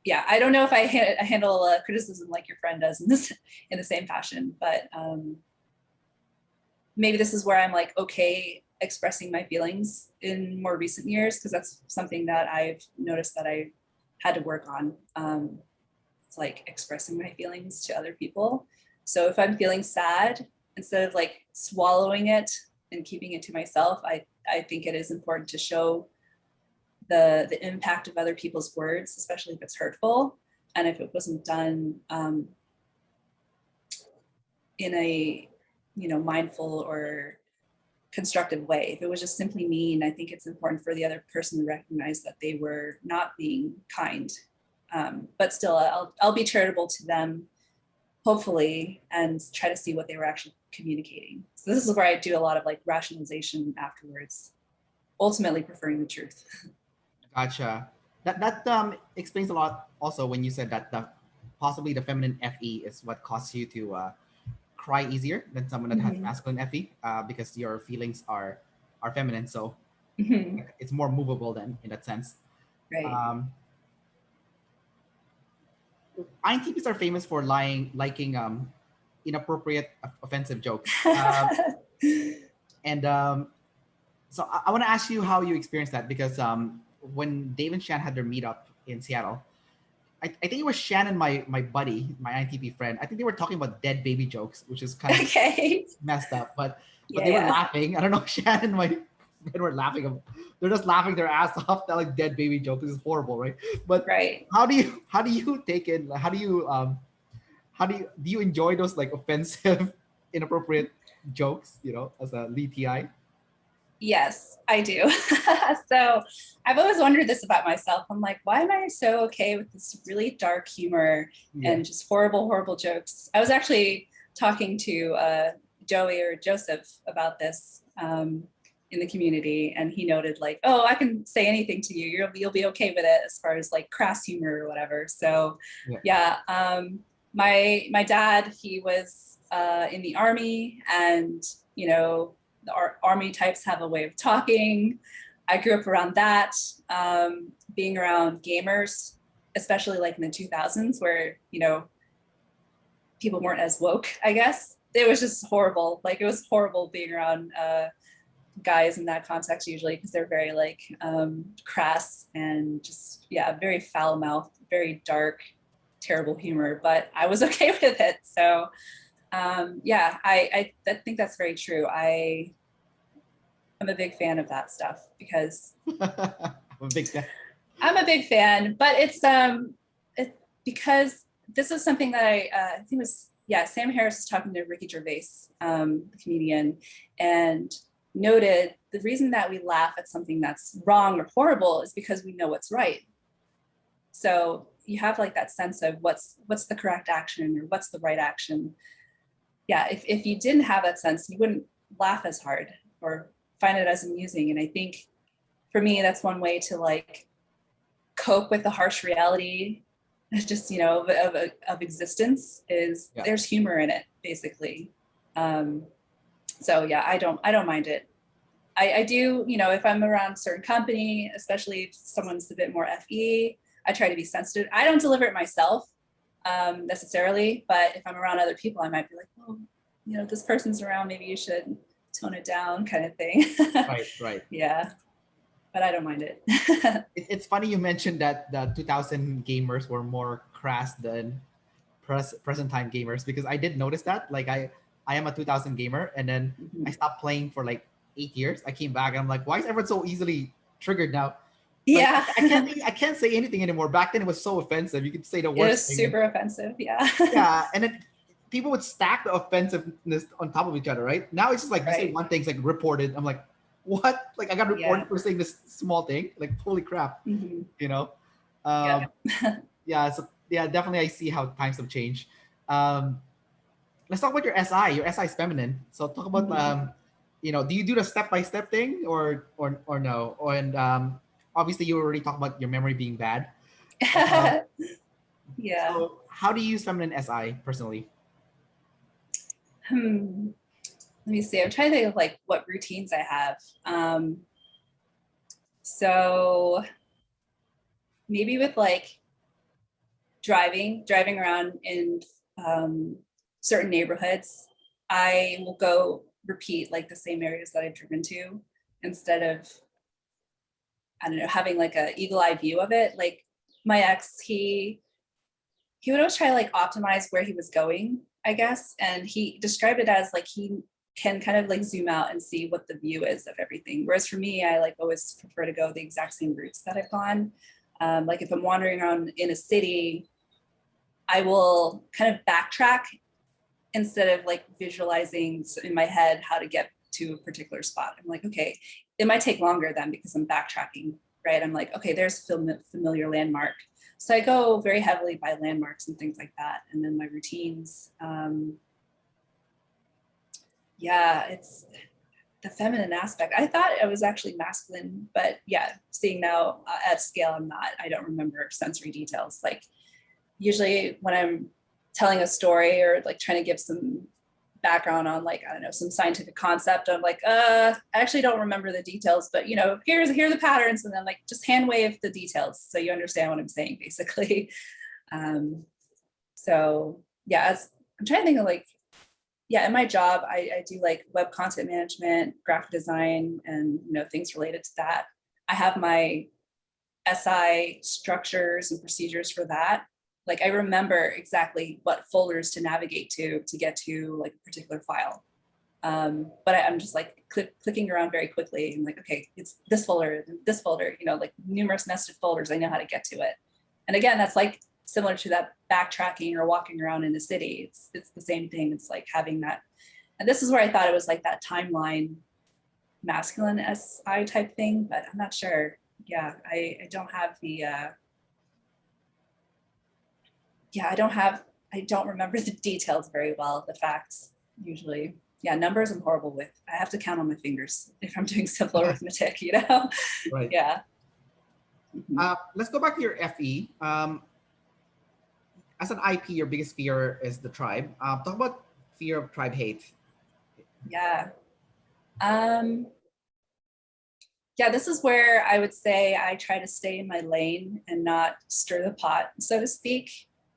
yeah, I don't know if I handle criticism like your friend does in the same fashion, but maybe this is where I'm like okay expressing my feelings in more recent years because that's something that I've noticed that I had to work on. It's like expressing my feelings to other people. So if I'm feeling sad, instead of like swallowing it and keeping it to myself, I think it is important to show the impact of other people's words, especially if it's hurtful, and if it wasn't done in a mindful or constructive way. If it was just simply mean, I think it's important for the other person to recognize that they were not being kind. But still, I'll be charitable to them, hopefully, and try to see what they were actually communicating. So this is where I do a lot of like rationalization afterwards, ultimately preferring the truth. Gotcha. That explains a lot. Also, when you said that possibly the feminine FE is what causes you to cry easier than someone that has Mhm. masculine FE, because your feelings are feminine, so Mhm. it's more movable then in that sense. Right. Um, INTPs are famous for liking inappropriate, offensive jokes. And so I want to ask you how you experienced that, because when Dave and Shan had their meetup in Seattle, I think it was Shan and my buddy, my INTP friend. I think they were talking about dead baby jokes, which is kind of Okay. messed up. But Yeah, they were yeah. laughing. I don't know, Shan and my friend were laughing. They're just laughing their ass off. That like dead baby joke. This is horrible, right? But Right. how do you take it? How do you enjoy those like offensive, inappropriate jokes? You know, as a lead TI. Yes, I do. So I've always wondered this about myself. I'm like, why am I so okay with this really dark humor Yeah. and just horrible, horrible jokes? I was actually talking to Joey or Joseph about this in the community, and he noted like, oh, I can say anything to you. You'll be okay with it as far as like crass humor or whatever. So yeah, my dad, he was in the Army, and you know, the Army types have a way of talking. I grew up around that, being around gamers, especially like in the 2000s, where, you know, people weren't as woke, I guess. It was just horrible. Like, it was horrible being around guys in that context, usually, because they're very like crass and just, yeah, very foul mouthed, very dark, terrible humor, but I was okay with it. So yeah, I think that's very true. I'm a big fan of that stuff because I'm a big fan. I'm a big fan, but it's because this is something that I think it was, yeah, Sam Harris was talking to Ricky Gervais, the comedian, and noted the reason that we laugh at something that's wrong or horrible is because we know what's right. So you have like that sense of what's the correct action or what's the right action. Yeah, if you didn't have that sense, you wouldn't laugh as hard or find it as amusing. And I think for me, that's one way to like cope with the harsh reality, just, you know, of existence is there's humor in it, basically. So yeah, I don't mind it. I do, you know, if I'm around a certain company, especially if someone's a bit more FE, I try to be sensitive. I don't deliver it myself necessarily, but if I'm around other people, I might be like, oh, you know, this person's around, maybe you should tone it down, kind of thing. Right. Yeah, but I don't mind it. It's funny you mentioned that the 2000 gamers were more crass than present time gamers, because I did notice that. Like I am a 2000 gamer, and then I stopped playing for like 8 years. I came back and I'm like, why is everyone so easily triggered now? Like, yeah, I can't say anything anymore. Back then it was so offensive. You could say the worst thing. It was super offensive. Yeah. Yeah, and then people would stack the offensiveness on top of each other, right? Now it's just like you say one thing's like reported. I'm like, what? Like I got reported for saying this small thing. Like holy crap, you know? Yeah. So yeah, definitely I see how times have changed. Let's talk about your SI. Your SI is feminine. So talk about you know, do you do the step-by-step thing or no? And obviously you already talked about your memory being bad. Yeah. So how do you use feminine SI personally? Let me see. I'm trying to think of like what routines I have. So maybe with like driving around in certain neighborhoods, I will go repeat like the same areas that I've driven to instead of, I don't know, having like a eagle eye view of it. Like my ex, he would always try to like optimize where he was going, I guess. And he described it as like he can kind of like zoom out and see what the view is of everything. Whereas for me, I like always prefer to go the exact same routes that I've gone. Like if I'm wandering around in a city, I will kind of backtrack instead of like visualizing in my head how to get to a particular spot. I'm like, okay, it might take longer then because I'm backtracking, right? I'm like, okay, there's a familiar landmark. So I go very heavily by landmarks and things like that. And then my routines, yeah, it's the feminine aspect. I thought it was actually masculine, but yeah, seeing now at scale, I don't remember sensory details. Like usually when I'm telling a story or like trying to give some background on like, I don't know, some scientific concept, I'm like, I actually don't remember the details, but you know, here are the patterns. And then like, just hand wave the details. So you understand what I'm saying, basically. So yeah, I'm trying to think of like yeah, in my job, I do like web content management, graphic design, and things related to that. I have my SI structures and procedures for that. Like I remember exactly what folders to navigate to get to like a particular file. But I'm just like clicking around very quickly. I'm like, okay, it's this folder, like numerous nested folders. I know how to get to it. And again, that's like similar to that backtracking or walking around in the city. It's the same thing. It's like having that. And this is where I thought it was like that timeline masculine SI type thing, but I'm not sure. Yeah, I don't have the, I don't remember the details very well, the facts usually. Yeah, numbers I'm horrible with. I have to count on my fingers if I'm doing simple arithmetic, Right. Yeah. Let's go back to your FE. As an IP, your biggest fear is the tribe. Talk about fear of tribe hate. Yeah. Yeah, this is where I would say I try to stay in my lane and not stir the pot, so to speak,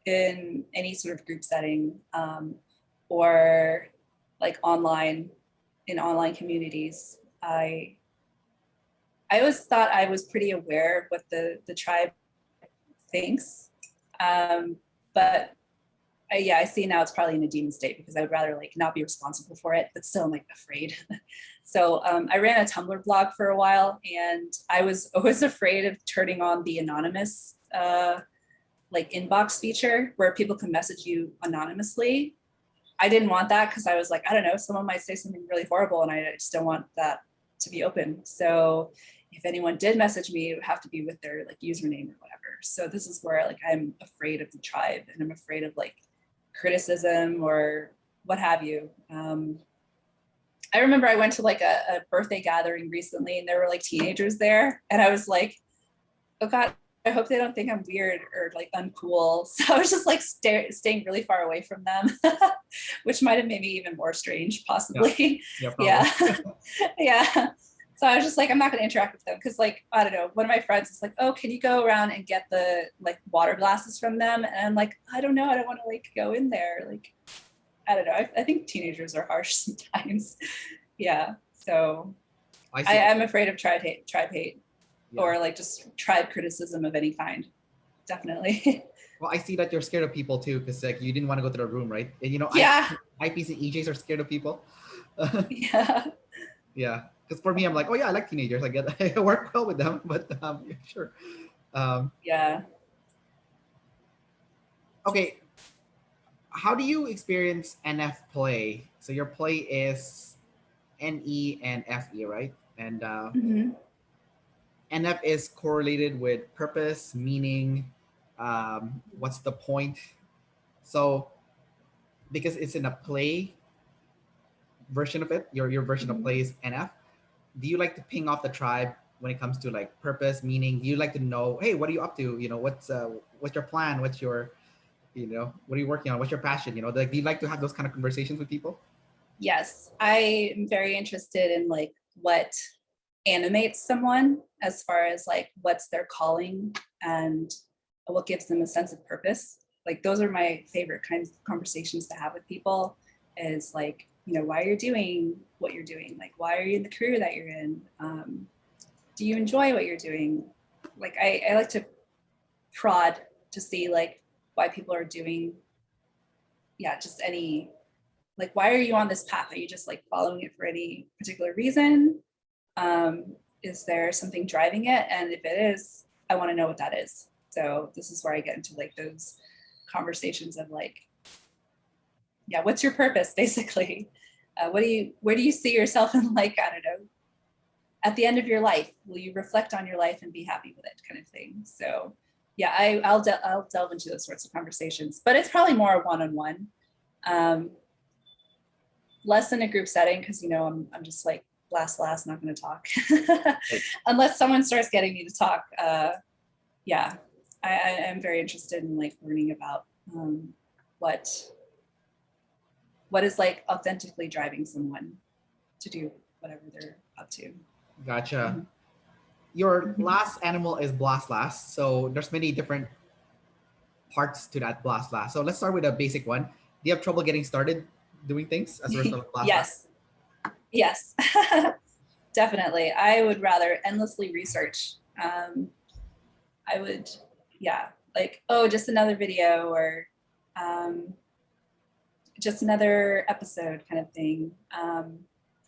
in any sort of group setting, or like in online communities. I always thought I was pretty aware of what the tribe thinks, but I see now it's probably in a demon state because I would rather like not be responsible for it, but still I'm like afraid. So I ran a Tumblr blog for a while, and I was always afraid of turning on the anonymous like inbox feature where people can message you anonymously. I didn't want that because I was like, I don't know, someone might say something really horrible and I just don't want that to be open. So if anyone did message me, it would have to be with their like username or whatever. So this is where like I'm afraid of the tribe, and I'm afraid of like criticism or what have you. I remember I went to like a birthday gathering recently, and there were like teenagers there, and I was like, oh God, I hope they don't think I'm weird or like uncool. So I was just like staying really far away from them, which might have made me even more strange, possibly. Yeah. Yeah. So I was just like, I'm not going to interact with them because, like, I don't know. One of my friends is like, oh, can you go around and get the like water glasses from them? And I'm like, I don't know. I don't want to like go in there. Like, I don't know. I think teenagers are harsh sometimes. Yeah. So I'm afraid of tribe hate, yeah. Or like just tribe criticism of any kind. Definitely. Well, I see that you're scared of people too, because like you didn't want to go to the room, right? And yeah. IPs and EJs are scared of people. Yeah. Yeah. Because for me, I'm like, oh yeah, I like teenagers. I work well with them, but yeah, sure. Yeah. Okay. How do you experience NF play? So your play is NE and FE, right? And NF is correlated with purpose, meaning, what's the point? So because it's in a play version of it, your version of play is NF. Do you like to ping off the tribe when it comes to like purpose, meaning? Do you like to know, hey, what are you up to? What's your plan? What's your, what are you working on? What's your passion? Like, do you like to have those kind of conversations with people? Yes, I am very interested in like what animates someone as far as like what's their calling and what gives them a sense of purpose. Like those are my favorite kinds of conversations to have with people, is like, why you're doing what you're doing. Like, why are you in the career that you're in? Do you enjoy what you're doing? Like, I like to prod to see like why people are doing, just any, like, why are you on this path? Are you just like following it for any particular reason? Is there something driving it? And if it is, I want to know what that is. So this is where I get into like those conversations of like, what's your purpose basically? Where do you see yourself in, like, I don't know, at the end of your life? Will you reflect on your life and be happy with it, kind of thing? So yeah, I'll delve into those sorts of conversations, but it's probably more one-on-one, less in a group setting, because I'm just like last, not going to talk unless someone starts getting me to talk. I am very interested in like learning about what is like authentically driving someone to do whatever they're up to. Gotcha. Your last animal is blast last. So there's many different parts to that blast last. So let's start with a basic one. Do you have trouble getting started doing things as a result of class? Yes, yes, definitely. I would rather endlessly research. I would, yeah, like, oh, just another video or just another episode kind of thing.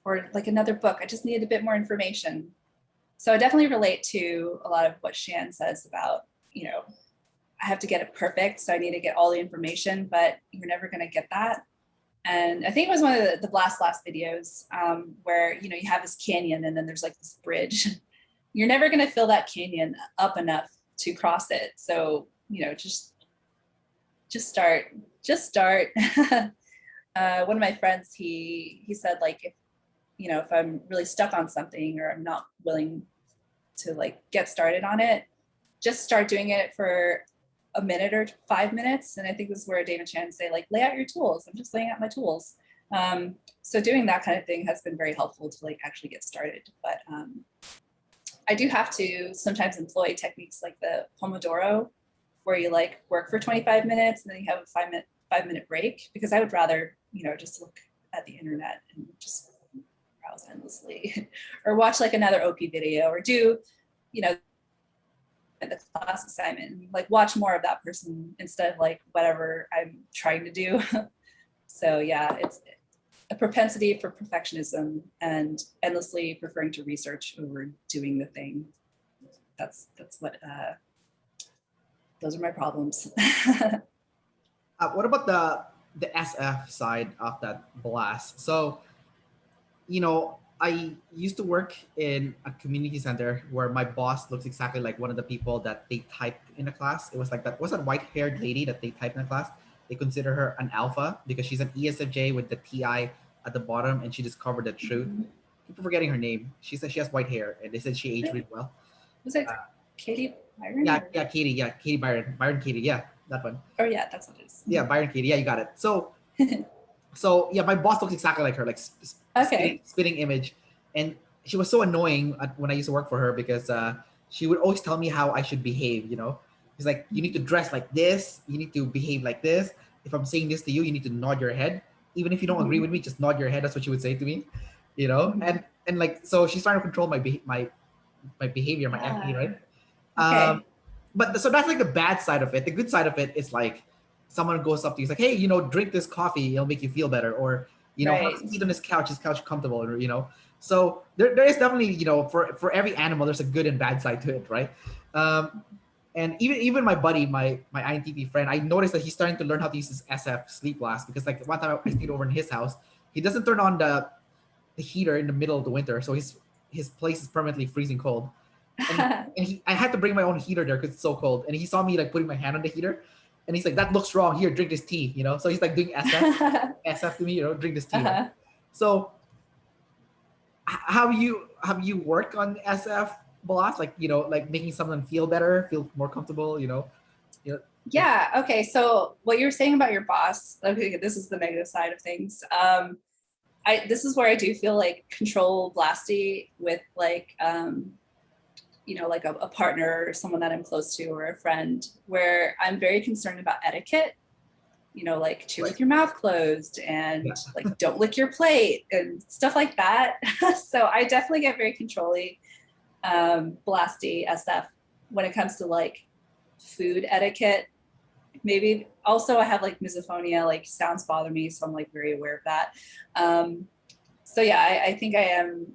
Or like another book. I just needed a bit more information. So I definitely relate to a lot of what Shan says about, you know, I have to get it perfect. So I need to get all the information, but you're never going to get that. And I think it was one of the Blast videos where, you know, you have this canyon and then there's like this bridge. You're never going to fill that canyon up enough to cross it. So, you know, just start. One of my friends, he said, like, if, you know, if I'm really stuck on something or I'm not willing to like get started on it, just start doing it for a minute or 5 minutes. And I think this is where Dana Chan say, like, lay out your tools. I'm just laying out my tools. So doing that kind of thing has been very helpful to like actually get started. But I do have to sometimes employ techniques like the Pomodoro, where you like work for 25 minutes and then you have a 5 minute break, because I would rather, you know, just look at the internet and just browse endlessly or watch like another OP video or do, you know, the class assignment, like watch more of that person instead of like whatever I'm trying to do. So yeah, it's a propensity for perfectionism and endlessly preferring to research over doing the thing. That's what, those are my problems. What about the SF side of that blast? So, you know, I used to work in a community center where my boss looks exactly like one of the people that they typed in a class. It was like that, was that white-haired lady that they typed in a class. They consider her an alpha because she's an ESFJ with the TI at the bottom, and she discovered the truth. People forgetting her name. She said she has white hair, and they said she aged really well. Was it Katie Byron? Yeah, Katie Byron Katie, yeah, that one. Oh yeah, that's what it is. Yeah, Byron Katie, yeah, you got it. So so yeah, my boss looks exactly like her, like okay. spitting image, and she was so annoying when I used to work for her because she would always tell me how I should behave. You know, she's like, you need to dress like this, you need to behave like this. If I'm saying this to you, you need to nod your head, even if you don't agree with me, just nod your head. That's what she would say to me, you know. And like, so she's trying to control my behavior, my FE, right? Okay. But so that's like the bad side of it. The good side of it is like someone goes up to you, like, hey, you know, drink this coffee, it'll make you feel better, or you know, have a seat on this couch, is couch comfortable, or you know. So there is definitely, you know, for every animal, there's a good and bad side to it, right? And even my buddy, my INTP friend, I noticed that he's starting to learn how to use his SF sleep glass, because like one time I stayed over in his house, he doesn't turn on the heater in the middle of the winter, so his place is permanently freezing cold. And I had to bring my own heater there because it's so cold. And he saw me like putting my hand on the heater, and he's like, "That looks wrong. Here, drink this tea." You know, so he's like doing SF to me. You know, drink this tea. Right? So, have you worked on SF blast? Like, you know, like making someone feel better, feel more comfortable. You know. Yeah. Okay. So what you were saying about your boss, okay, this is the negative side of things. This is where I do feel like control blasty with like, you know, like a partner or someone that I'm close to or a friend, where I'm very concerned about etiquette, you know, like chew with your mouth closed and like don't lick your plate and stuff like that. So I definitely get very controlly, blasty SF when it comes to like food etiquette. Maybe also I have like misophonia, like sounds bother me, so I'm like very aware of that. So yeah, I think I am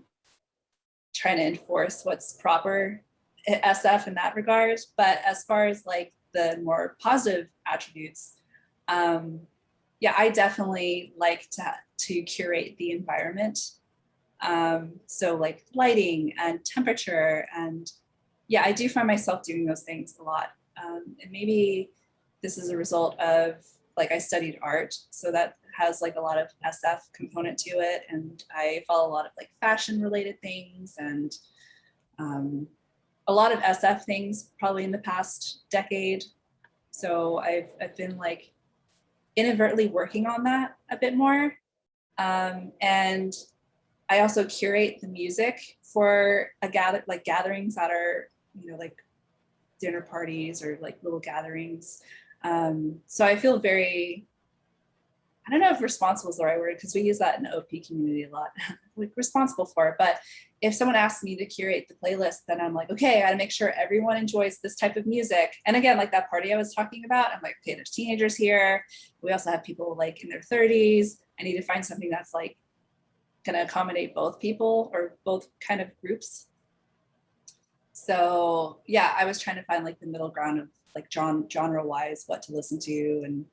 trying to enforce what's proper SF in that regard. But as far as like the more positive attributes, yeah, I definitely like to curate the environment. So like lighting and temperature, and yeah, I do find myself doing those things a lot. And maybe this is a result of like I studied art, so that has like a lot of SF component to it, and I follow a lot of like fashion related things and a lot of SF things probably in the past decade. So I've been like inadvertently working on that a bit more. And I also curate the music for gatherings that are, you know, like dinner parties or like little gatherings. So I feel very I don't know if responsible is the right word because we use that in the OP community a lot, like responsible for it. But if someone asks me to curate the playlist, then I'm like, okay, I gotta make sure everyone enjoys this type of music. And again, like that party I was talking about, I'm like, okay, there's teenagers here. We also have people like in their 30s. I need to find something that's like gonna accommodate both people or both kind of groups. So yeah, I was trying to find like the middle ground of like genre wise, what to listen to. And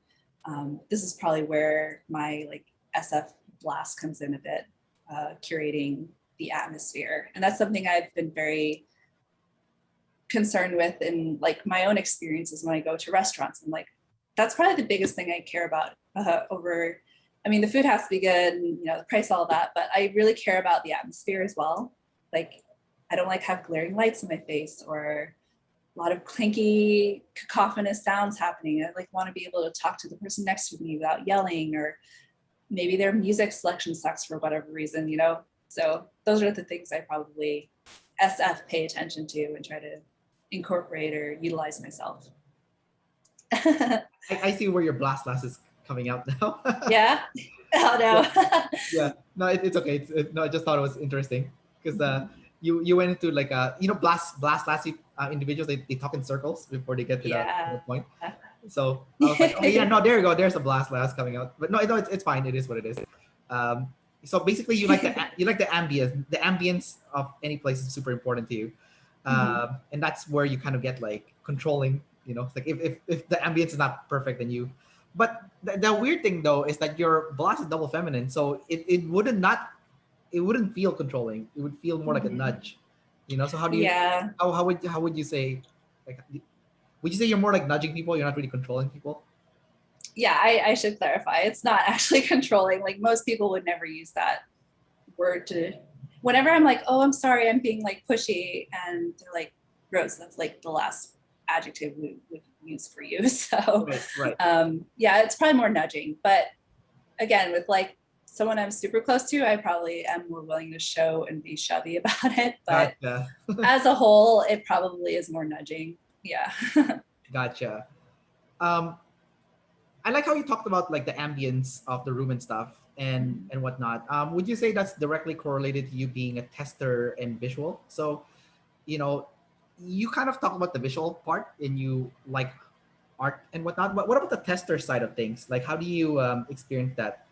this is probably where my like SF blast comes in a bit, curating the atmosphere. And that's something I've been very concerned with in like my own experiences when I go to restaurants. And like, that's probably the biggest thing I care about over, I mean, the food has to be good and, you know, the price, all that, but I really care about the atmosphere as well. Like, I don't like have glaring lights in my face or a lot of clinky, cacophonous sounds happening. I like want to be able to talk to the person next to me without yelling, or maybe their music selection sucks for whatever reason, you know? So those are the things I probably SF pay attention to and try to incorporate or utilize myself. I see where your blast is coming out now. Yeah? Oh no. Yeah. No, it's okay. No, I just thought it was interesting because you went into like blast individuals, they talk in circles before they get to the point. So I was like, oh yeah, no, there you go. There's a blast coming out. But no, it's fine. It is what it is. So basically, you like the ambience. The ambience of any place is super important to you, and that's where you kind of get like controlling. You know, it's like if the ambience is not perfect, then you. But the weird thing though is that your blast is double feminine, so it wouldn't feel controlling. It would feel more like a nudge. You know. So how do you? Yeah. How would you say? Like, would you say you're more like nudging people? You're not really controlling people? Yeah, I should clarify. It's not actually controlling. Like most people would never use that word to, whenever I'm like, oh, I'm sorry, I'm being like pushy, and they're like, gross, that's like the last adjective we would use for you. So right. Yeah, it's probably more nudging. But again, with like someone I'm super close to, I probably am more willing to show and be shovey about it. But Gotcha. as a whole, it probably is more nudging. Yeah. Gotcha. I like how you talked about like the ambience of the room and stuff and whatnot. Would you say that's directly correlated to you being a tester and visual? So, you kind of talk about the visual part and you like art and whatnot. But what about the tester side of things? Like, how do you experience that?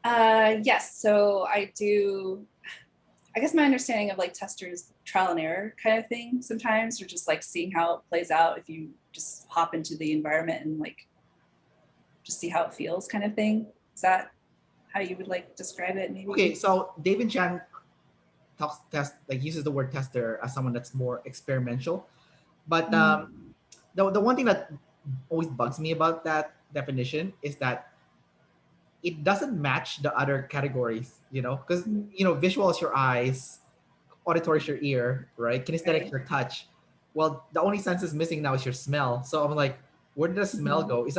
Yes. So I do. I guess my understanding of like testers trial and error kind of thing sometimes, or just like seeing how it plays out if you just hop into the environment and like just see how it feels kind of thing. Is that how you would like describe it maybe? Okay, so David Chan uses the word tester as someone that's more experimental. But the one thing that always bugs me about that definition is that it doesn't match the other categories, because visual is your eyes, auditory is your ear, right? Kinesthetic is your touch. Well, the only sense missing now is your smell. So I'm like, where did the smell go? Is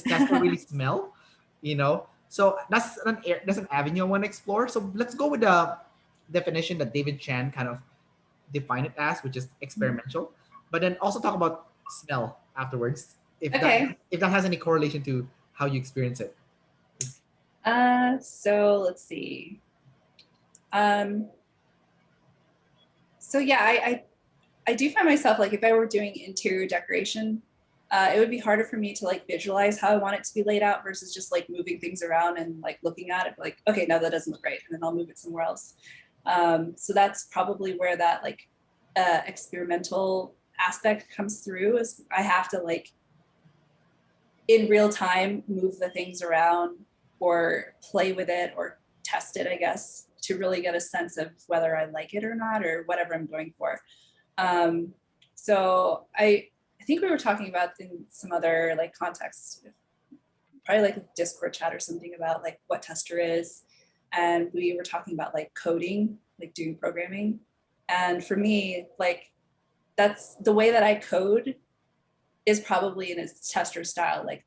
tester really smell? So that's an avenue I want to explore. So let's go with the definition that David Chan kind of defined it as, which is experimental. But then also talk about smell afterwards, if that has any correlation to how you experience it. So let's see. So yeah, I do find myself like if I were doing interior decoration, it would be harder for me to like visualize how I want it to be laid out versus just like moving things around and like looking at it like, okay, no, that doesn't look right, and then I'll move it somewhere else. So that's probably where that like experimental aspect comes through, is I have to like in real time move the things around or play with it or test it, I guess, to really get a sense of whether I like it or not, or whatever I'm going for. So I think we were talking about in some other like context, probably like a Discord chat or something, about like what tester is. And we were talking about like coding, like doing programming. And for me, like that's the way that I code is probably in a tester style. Like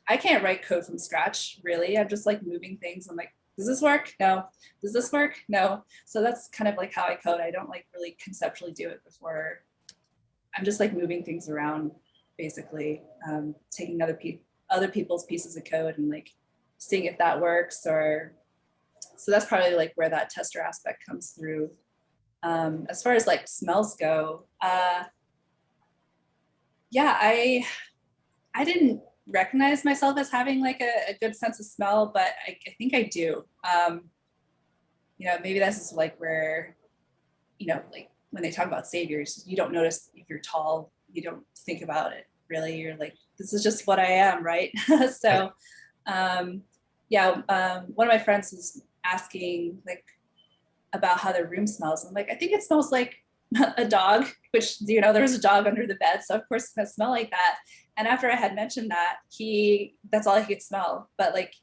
I can't write code from scratch, really. I'm just like moving things. I'm like, does this work? No. Does this work? No. So that's kind of like how I code. I don't like really conceptually do it before. I'm just like moving things around, basically, taking other other people's pieces of code and like seeing if that works. Or so that's probably like where that tester aspect comes through. As far as like smells go, yeah, I didn't recognize myself as having like a good sense of smell, but I think I do. You know, maybe this is like where, you know, like when they talk about saviors, you don't notice if you're tall, you don't think about it really. You're like, this is just what I am, right? So, yeah, one of my friends was asking like about how their room smells. I'm like, I think it smells like a dog, which, you know, there was a dog under the bed. So of course it's gonna smell like that. And after I had mentioned that, that's all he could smell, but like,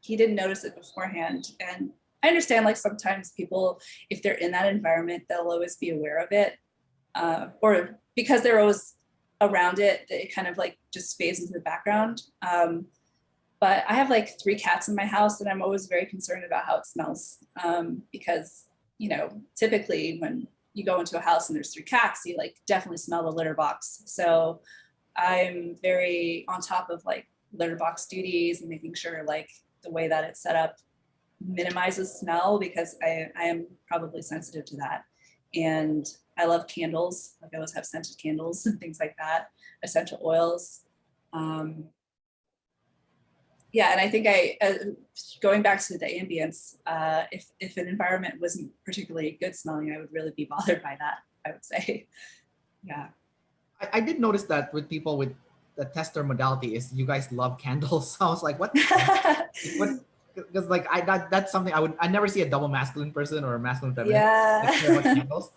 he didn't notice it beforehand. And I understand like sometimes people, if they're in that environment, they'll always be aware of it. Or because they're always around it, it kind of like just fades into the background. But I have like 3 cats in my house and I'm always very concerned about how it smells. Because, you know, typically when you go into a house and there's 3 cats, you like definitely smell the litter box. So I'm very on top of like litter box duties and making sure like the way that it's set up minimizes smell, because I am probably sensitive to that. And I love candles. Like I always have scented candles and things like that, essential oils. Yeah, and I think going back to the ambience, if an environment wasn't particularly good smelling, I would really be bothered by that, I would say. Yeah. I did notice that with people with the tester modality is you guys love candles. So I was like, what? What? Because like that's something I never see a double masculine person or a masculine feminine that care about Yeah. candles.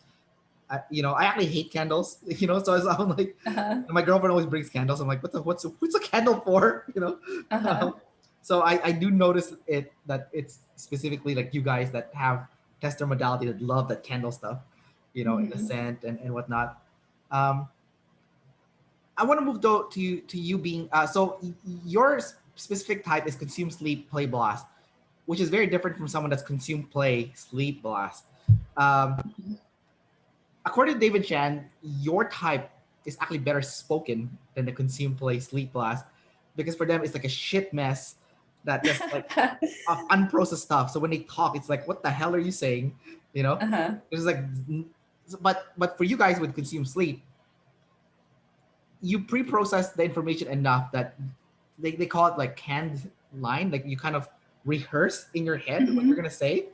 You know, I actually hate candles. You know, so I'm like, my girlfriend always brings candles. I'm like, what's a candle for? You know, so I do notice that it's specifically like you guys that have tester modality that love that candle stuff. You know, in the scent and whatnot. I want to move though to you being so your specific type is consume, sleep, play, blast, which is very different from someone that's consume, play, sleep, blast. Um, According to David Chan, your type is actually better spoken than the consume, play, sleep, blast, because for them it's like a shit mess that just like of unprocessed stuff. So when they talk, it's like, what the hell are you saying? You know, it's like, but for you guys with consume, sleep, you pre-process the information enough that they call it like canned line, like you kind of rehearse in your head what you're gonna say.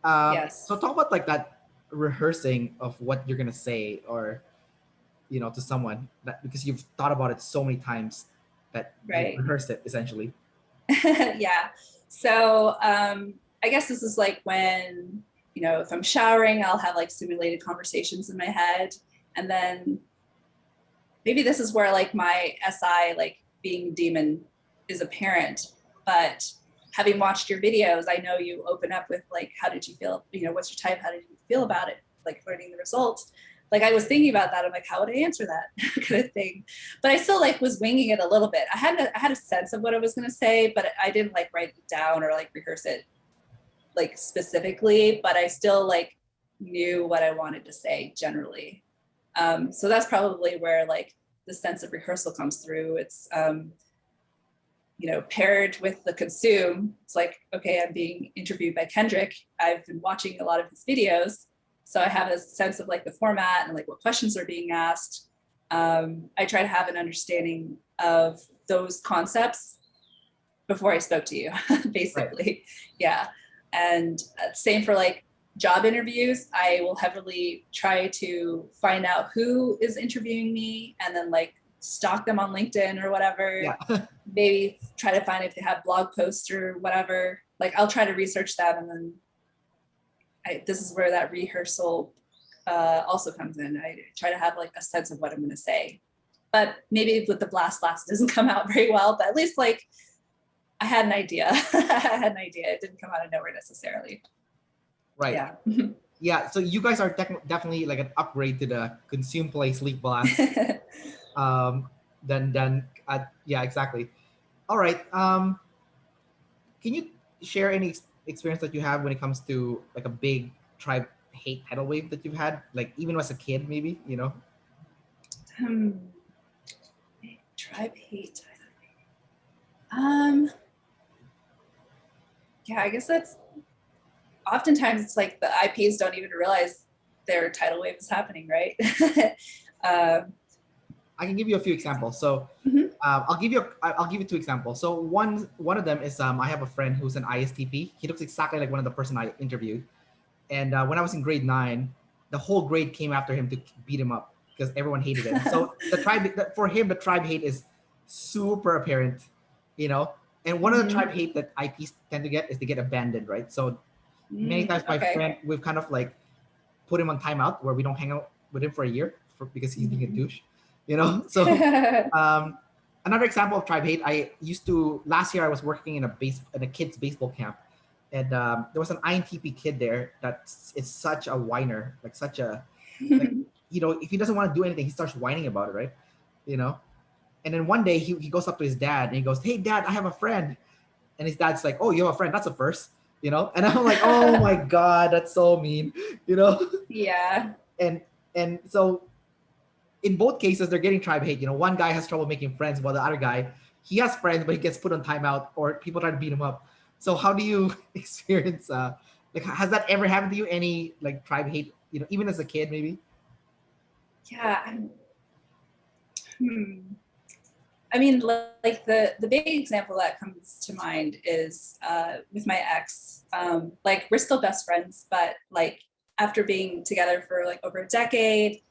Yes. So talk about like that rehearsing of what you're gonna say, or you know, to someone that because you've thought about it so many times that you Right. rehearsed it essentially. Yeah. So I guess this is like when, you know, if I'm showering, I'll have like simulated conversations in my head. And then maybe this is where like my SI, like being demon, is apparent. But having watched your videos, I know you open up with like, how did you feel? You know, what's your type? How did you feel about it? Like learning the results. Like I was thinking about that. I'm like, how would I answer that kind of thing? But I still like was winging it a little bit. I had a sense of what I was going to say, but I didn't like write it down or like rehearse it like specifically, but I still like knew what I wanted to say generally. So that's probably where like the sense of rehearsal comes through. It's, you know, paired with the consume. It's like, okay, I'm being interviewed by Kendrick. I've been watching a lot of his videos. So I have a sense of like the format and like what questions are being asked. I try to have an understanding of those concepts before I spoke to you, basically. Right. Yeah. And same for like job interviews. I will heavily try to find out who is interviewing me and then like stalk them on LinkedIn or whatever. Yeah. Maybe try to find if they have blog posts or whatever. Like I'll try to research them, and then this is where that rehearsal also comes in. I try to have like a sense of what I'm going to say, but maybe with the blast doesn't come out very well, but at least like I had an idea. I had an idea. It didn't come out of nowhere necessarily. Right. Yeah. Yeah. So you guys are definitely like an upgrade to the consume, play, sleep, blast. Yeah, exactly. All right. Can you share any experience that you have when it comes to like a big tribe hate tidal wave that you've had, like even as a kid, maybe, you know? Tribe hate. Yeah, I guess that's oftentimes it's like the IPs don't even realize their tidal wave is happening, right? I can give you a few examples. So Mhm. I'll give you two examples. So one of them is I have a friend who's an ISTP. He looks exactly like one of the person I interviewed. And when I was in grade 9, the whole grade came after him to beat him up because everyone hated him. So for him, the tribe hate is super apparent, you know. And one of the tribe hate that IPs tend to get is they get abandoned, right? So many times my Okay. friend, we've kind of like put him on timeout where we don't hang out with him for a year because he's being a douche, you know. So another example of tribe hate, I used to last year I was working in a kids baseball camp, and there was an INTP kid there that is such a whiner, like such a like you know, if he doesn't want to do anything, he starts whining about it, right? You know. And then one day he goes up to his dad and he goes, "Hey dad, I have a friend." And his dad's like, "Oh, you have a friend? That's a first." You know. And I'm like, "Oh my god, that's so mean," you know. Yeah. And so in both cases they're getting tribe hate. You know, one guy has trouble making friends while the other guy, he has friends but he gets put on timeout or people try to beat him up. So how do you experience like has that ever happened to you, any like tribe hate, you know, even as a kid maybe? Yeah. I mean, like the big example that comes to mind is with my ex. Like we're still best friends, but like after being together for like over a decade,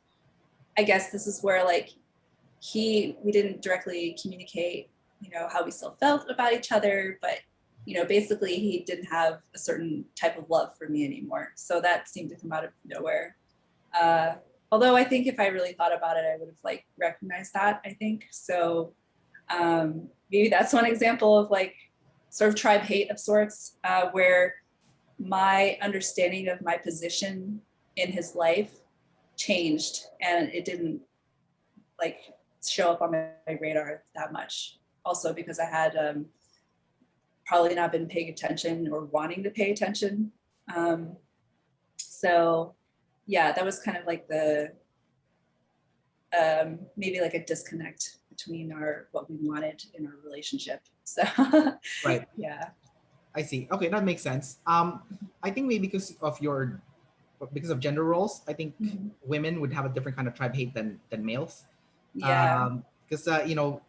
I guess this is where like we didn't directly communicate, you know, how we still felt about each other, but you know, basically he didn't have a certain type of love for me anymore. So that seemed to come out of nowhere. Uh, Although I think if I really thought about it, I would have like recognized that, I think. So maybe that's one example of like sort of tribe hate of sorts, where my understanding of my position in his life changed and it didn't like show up on my radar that much. Also because I had probably not been paying attention or wanting to pay attention. So yeah, that was kind of like the maybe like a disconnect between our what we wanted in our relationship. So Right. yeah. I see. Okay, that makes sense. I think maybe because of gender roles, I think Mhm. women would have a different kind of tribe hate than males. Yeah. Because you know,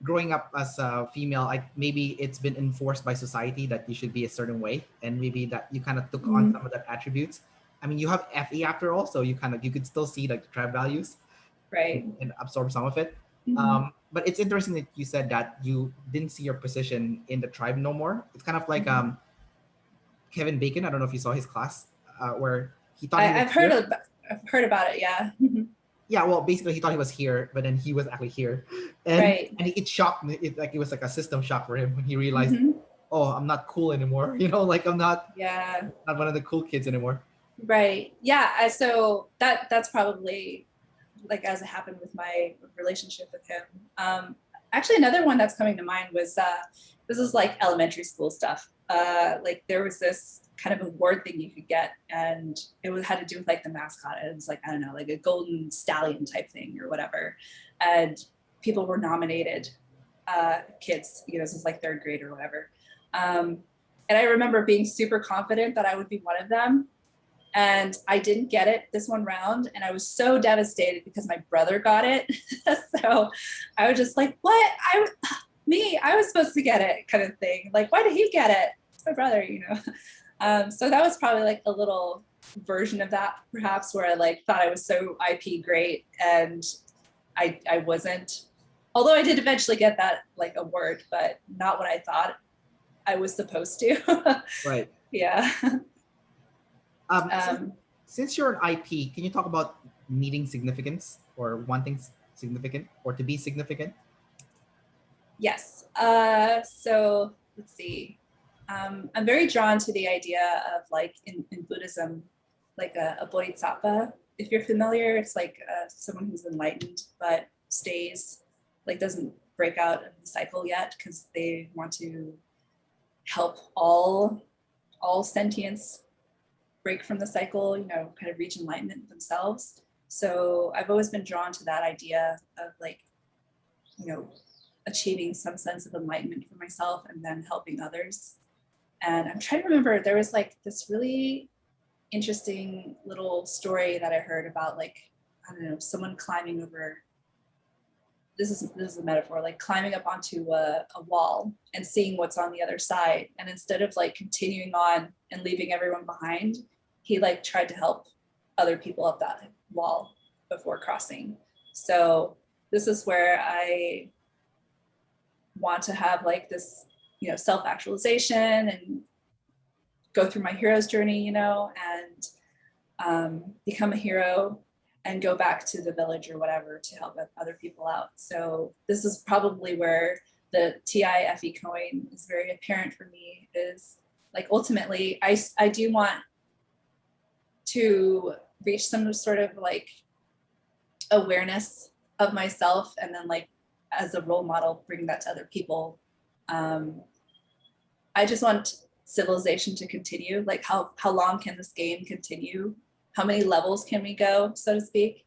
growing up as a female, maybe it's been enforced by society that you should be a certain way, and maybe that you kind of took on some of that attributes. I mean, you have FE after all, so you could still see like the tribe values Right. and absorb some of it. Mm-hmm. But it's interesting that you said that you didn't see your position in the tribe no more. It's kind of like Mm-hmm. Kevin Bacon. I don't know if you saw his class where he thought he was I've here. heard about it. Yeah. Yeah, well, basically he thought he was here, but then he was actually here, and Right. it shocked me. It was like a system shock for him when he realized, Mm-hmm. oh, I'm not cool anymore. You know, like I'm Yeah. not one of the cool kids anymore. Right. Yeah. So that's probably like as it happened with my relationship with him. Actually, another one that's coming to mind was this is like elementary school stuff. Like there was this kind of award thing you could get, and had to do with like the mascot. It was like I don't know, like a golden stallion type thing or whatever, and people were nominated. Kids, you know, this is like third grade or whatever. And I remember being super confident that I would be one of them, and I didn't get it this one round, and I was so devastated because my brother got it. So I was just like, what? I was supposed to get it, kind of thing. Like, why did he get it? It's my brother, you know. So that was probably like a little version of that, perhaps, where I like thought I was so IP great and I wasn't. Although I did eventually get that like award, but not what I thought I was supposed to. Right. Yeah. Since, Um, since you're an IP, can you talk about needing significance or wanting significant or to be significant? Yes. So let's see. I'm very drawn to the idea of like in Buddhism, like a bodhisattva. If you're familiar, it's like someone who's enlightened but stays, like doesn't break out of the cycle yet because they want to help all sentience break from the cycle, you know, kind of reach enlightenment themselves. So I've always been drawn to that idea of like, you know, achieving some sense of enlightenment for myself and then helping others. And I'm trying to remember, there was like this really interesting little story that I heard about, like, I don't know, someone climbing over, this is a metaphor, like climbing up onto a wall and seeing what's on the other side. And instead of like continuing on and leaving everyone behind, he like tried to help other people up that wall before crossing. So this is where I want to have like this, you know, self-actualization and go through my hero's journey, you know, and become a hero and go back to the village or whatever to help other people out. So this is probably where the TIFE coin is very apparent for me, is like ultimately I do want to reach some sort of like awareness of myself, and then like as a role model bring that to other people. I just want civilization to continue. Like how long can this game continue? How many levels can we go, so to speak?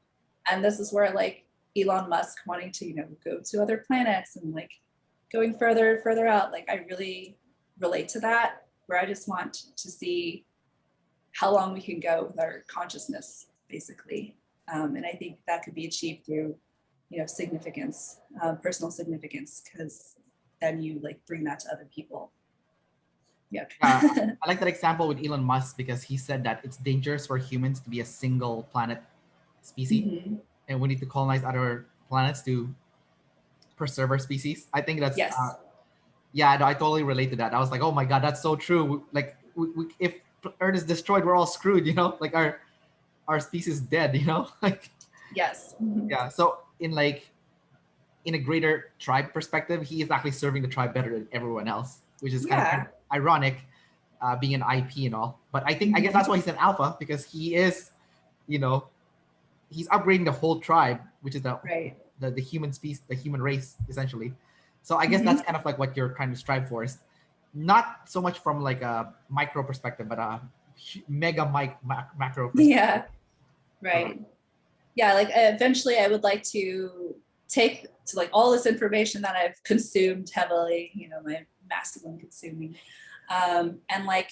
And this is where like Elon Musk wanting to, you know, go to other planets and like going further out, like I really relate to that, where I just want to see how long we can go with our consciousness, basically. And I think that could be achieved through, you know, significance, personal significance, because then you like bring that to other people. Yeah. I like that example with Elon Musk because he said that it's dangerous for humans to be a single planet species, Mm-hmm. and we need to colonize other planets to preserve our species. I think that's Yes. Yeah, no, I totally relate to that. I was like, oh my god, that's so true. Like, if Earth is destroyed, we're all screwed. You know, like our species is dead. You know, like Yes. Mm-hmm. yeah. So in a greater tribe perspective, he is actually serving the tribe better than everyone else, which is kind of ironic, being an IP and all. But I think I guess that's why he's an alpha, because he is, you know, he's upgrading the whole tribe, which is the human species, the human race, essentially. So I guess that's kind of like what you're trying to strive for, is not so much from like a micro perspective, but a macro perspective. Yeah. Right. Yeah. Like eventually I would like to take to like all this information that I've consumed heavily, you know, my masculine consuming, and like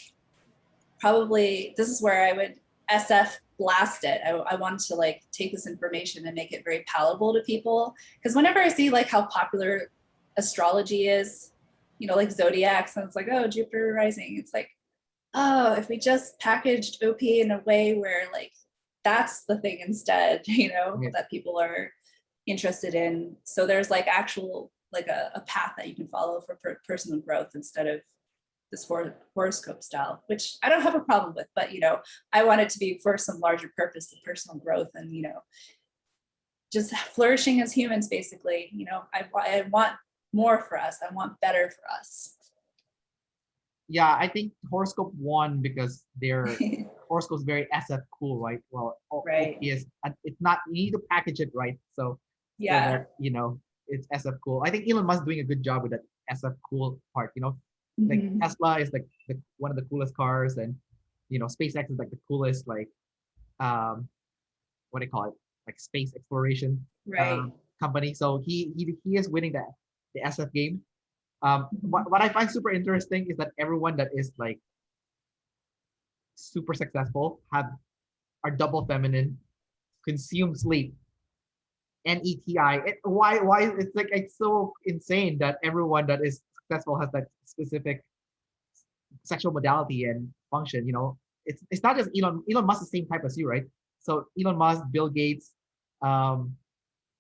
probably this is where I would SF blast it. I wanted to like take this information and make it very palatable to people, because whenever I see like how popular astrology is, you know, like zodiacs, and it's like, oh, Jupiter rising, it's like, oh, if we just packaged OP in a way where like that's the thing instead, you know, that people are interested in. So there's like actual like a path that you can follow for personal growth instead of this horoscope style, which I don't have a problem with, but you know, I want it to be for some larger purpose of personal growth and, you know, just flourishing as humans, basically. You know, I want more for us. I want better for us. Yeah, I think horoscope won because their horoscope is very SF cool, right? Well, right. It's not, you need to package it right. So that, you know, it's SF cool. I think Elon Musk doing a good job with that SF cool part, you know. Like Tesla is like one of the coolest cars, and you know, SpaceX is like the coolest, like what do you call it, like space exploration company. So he is winning the SF game. What I find super interesting is that everyone that is like super successful are double feminine, consume sleep, NETI. Why it's like, it's so insane that everyone that is successful has that specific sexual modality and function. You know, it's not just Elon Musk, the same type as you, right? So Elon Musk, Bill Gates,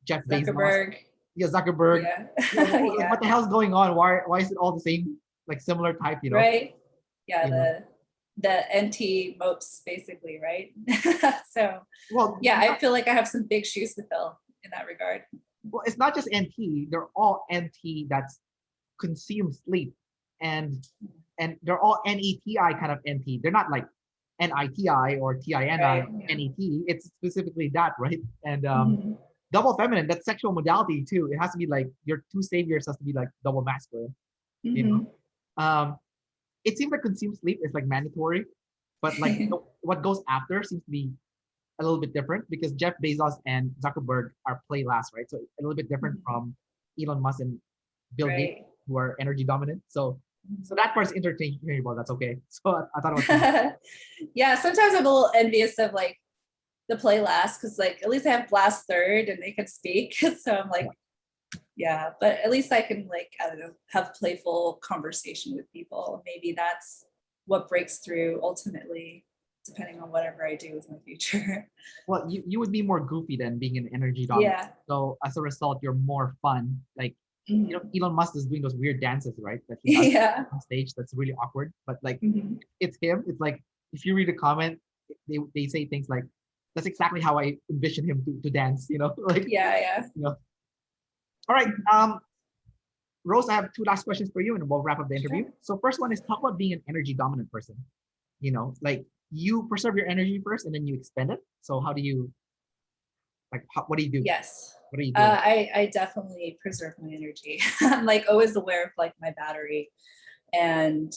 Jeff Zuckerberg. Bezos, Zuckerberg. Yeah. What the hell's going on? Why is it all the same, like similar type? You know, right? Yeah, the NT mopes, basically, right? So yeah, I feel like I have some big shoes to fill in that regard. Well, it's not just NT; they're all NT that's consume sleep, and they're all NETI kind of NT. They're not like NITI or TINI NET. It's specifically that, right? And double feminine, that's sexual modality too. It has to be like your two saviors has to be like double masculine. You know, it seems like consume sleep is like mandatory, but like what goes after seems to be a little bit different, because Jeff Bezos and Zuckerberg are play last, right? So a little bit different from Elon Musk and Bill Gates, Right. who are energy dominant. So that part's interchangeable. That's okay. So I thought it was fun. Yeah, sometimes I'm a little envious of like the play last because like at least I have blast third and they can speak. So I'm like, yeah, but at least I can like, I don't know, have playful conversation with people. Maybe that's what breaks through ultimately, depending on whatever I do with my future. Well, you would be more goofy than being an energy dominant. Yeah. So as a result, you're more fun. Like, you know, Mhm. Elon Musk is doing those weird dances, right? That he does Yeah. on stage. That's really awkward. But like, Mhm. it's him. It's like if you read a comment, they say things like, "That's exactly how I envision him to dance." You know, like Yeah, yeah. you know. All right, Rose, I have two last questions for you, and we'll wrap up the interview. Sure. So first one is talk about being an energy dominant person. You know, like you preserve your energy first, and then you expend it. So how do you like? What do you do? Yes. What are you doing? I definitely preserve my energy. I'm like always aware of like my battery, and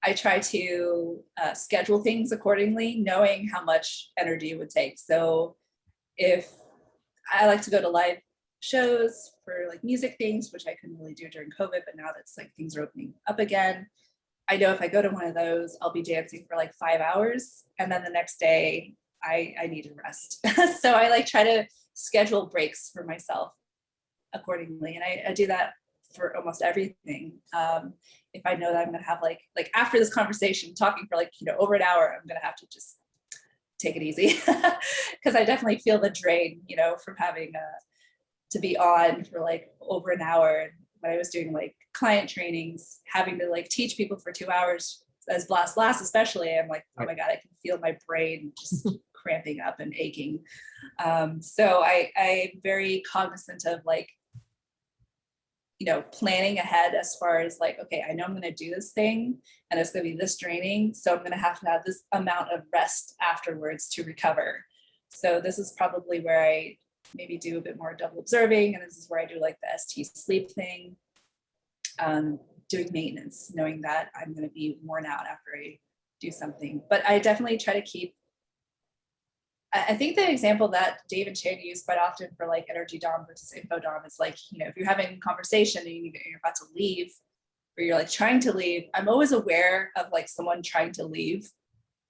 I try to schedule things accordingly, knowing how much energy it would take. So if I like to go to live shows for like music things, which I couldn't really do during COVID, but now that's like things are opening up again. I know if I go to one of those, I'll be dancing for like 5 hours, and then the next day I need to rest. So I like try to schedule breaks for myself accordingly, and I do that for almost everything. If I know that I'm gonna have like after this conversation, talking for like over an hour, I'm gonna have to just take it easy because I definitely feel the drain, from having to be on for like over an hour. When I was doing like client trainings, having to like teach people for 2 hours as blast last, especially, I'm like, oh my God, I can feel my brain just cramping up and aching. So I'm very cognizant of like, planning ahead as far as like, okay, I know I'm going to do this thing and it's going to be this draining. So I'm going to have this amount of rest afterwards to recover. So this is probably where I maybe do a bit more double observing. And this is where I do like the ST sleep thing, doing maintenance, knowing that I'm going to be worn out after I do something. But I definitely try to keep, I think the example that Dave and Chan use quite often for like energy dom versus info dom is like, if you're having a conversation and you're about to leave, or you're like trying to leave, I'm always aware of like someone trying to leave.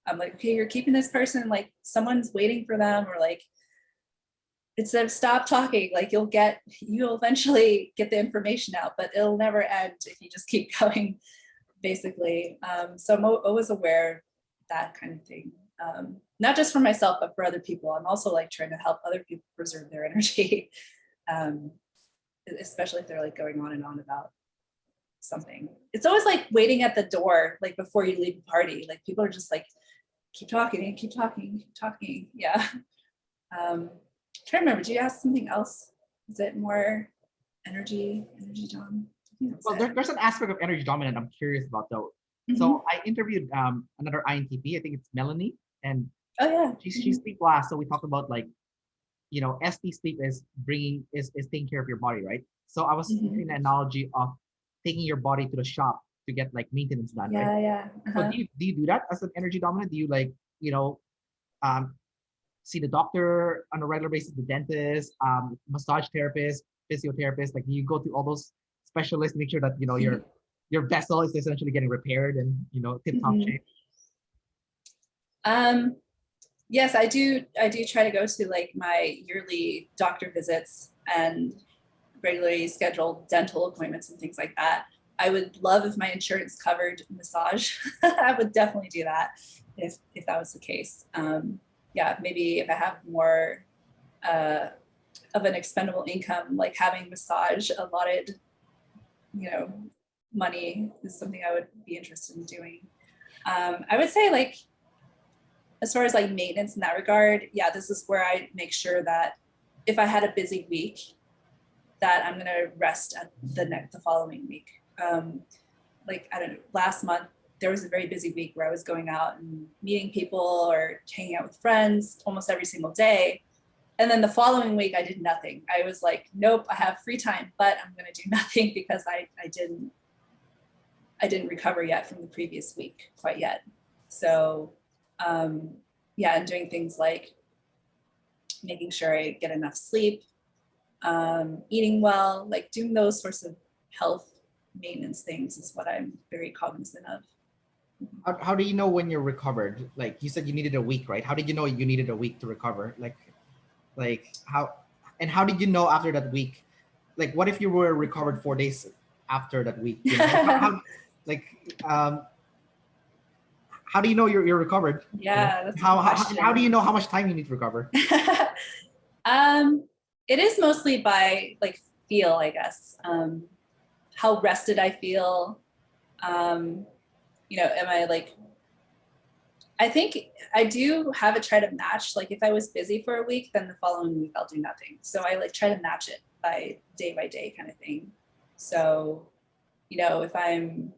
I'm like, okay, you're keeping this person, like someone's waiting for them, or like instead of stop talking, like you'll eventually get the information out, but it'll never end if you just keep going, basically. So I'm always aware of that kind of thing. Not just for myself, but for other people. I'm also like trying to help other people preserve their energy, especially if they're like going on and on about something. It's always like waiting at the door, like before you leave a party. Like people are just like, keep talking and keep talking, keep talking. Yeah. Trying to remember, did you ask something else? Is it more energy dom? Well, there's an aspect of energy dominant I'm curious about though. Mm-hmm. So I interviewed another INTP. I think it's Melanie, and Oh yeah. she's sleep last. So we talked about like ST sleep is taking care of your body, right? So I was Mm-hmm. using the analogy of taking your body to the shop to get like maintenance done, right? Yeah, yeah. So Uh-huh. do you do that as an energy dominant? Do you like um, see the doctor on a regular basis, the dentist, massage therapist, physiotherapist? Like, do you go to all those specialists, make sure that your vessel is essentially getting repaired and tip top Mm-hmm. shape? Yes, I do try to go to like my yearly doctor visits and regularly scheduled dental appointments and things like that. I would love if my insurance covered massage. I would definitely do that if that was the case. Yeah, maybe if I have more uh, of an expendable income, like having massage allotted, you know, money is something I would be interested in doing. I would say like as far as like maintenance in that regard, yeah, this is where I make sure that if I had a busy week, that I'm gonna rest at the following week. Like I don't know, last month there was a very busy week where I was going out and meeting people or hanging out with friends almost every single day. And then the following week I did nothing. I was like, nope, I have free time, but I'm gonna do nothing because I didn't recover yet from the previous week quite yet. So yeah, and doing things like making sure I get enough sleep, eating well, like doing those sorts of health maintenance things is what I'm very cognizant of. How do you know when you're recovered? Like you said, you needed a week, right? How did you know you needed a week to recover? Like how did you know after that week? Like, what if you were recovered 4 days after that week? You know, like, um, how do you know you're recovered? Yeah, that's a How, good how question. how do you know how much time you need to recover? It is mostly by like feel, I guess. How rested I feel. Am I like, I think I do have it try to match. Like if I was busy for a week, then the following week I'll do nothing. So I like try to match it by day kind of thing. So, if I'm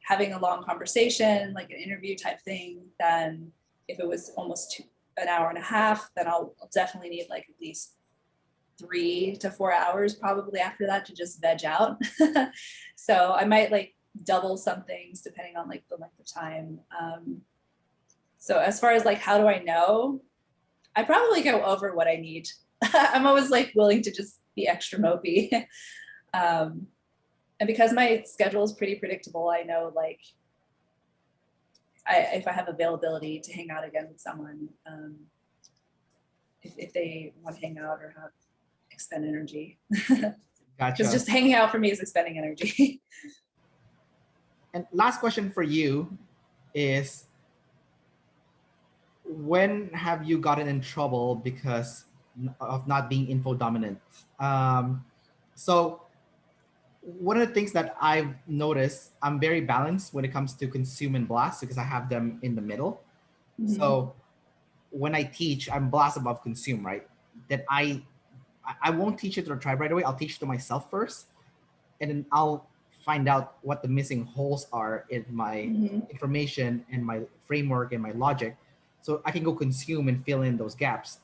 having a long conversation, like an interview type thing, then if it was almost an hour and a half, then I'll definitely need like at least 3 to 4 hours probably after that to just veg out. So I might like double some things depending on like the length of time. So as far as like, how do I know? I probably go over what I need. I'm always like willing to just be extra mopey. And because my schedule is pretty predictable, I know like if I have availability to hang out again with someone, if they want to hang out or have expend energy. Gotcha. Because just hanging out for me is expending energy. And last question for you is, when have you gotten in trouble because of not being info dominant? So one of the things that I've noticed, I'm very balanced when it comes to consume and blast because I have them in the middle. Mm-hmm. So when I teach, I'm blast above consume, right? That I won't teach it to the tribe right away. I'll teach it to myself first, and then I'll find out what the missing holes are in my information and my framework and my logic, so I can go consume and fill in those gaps.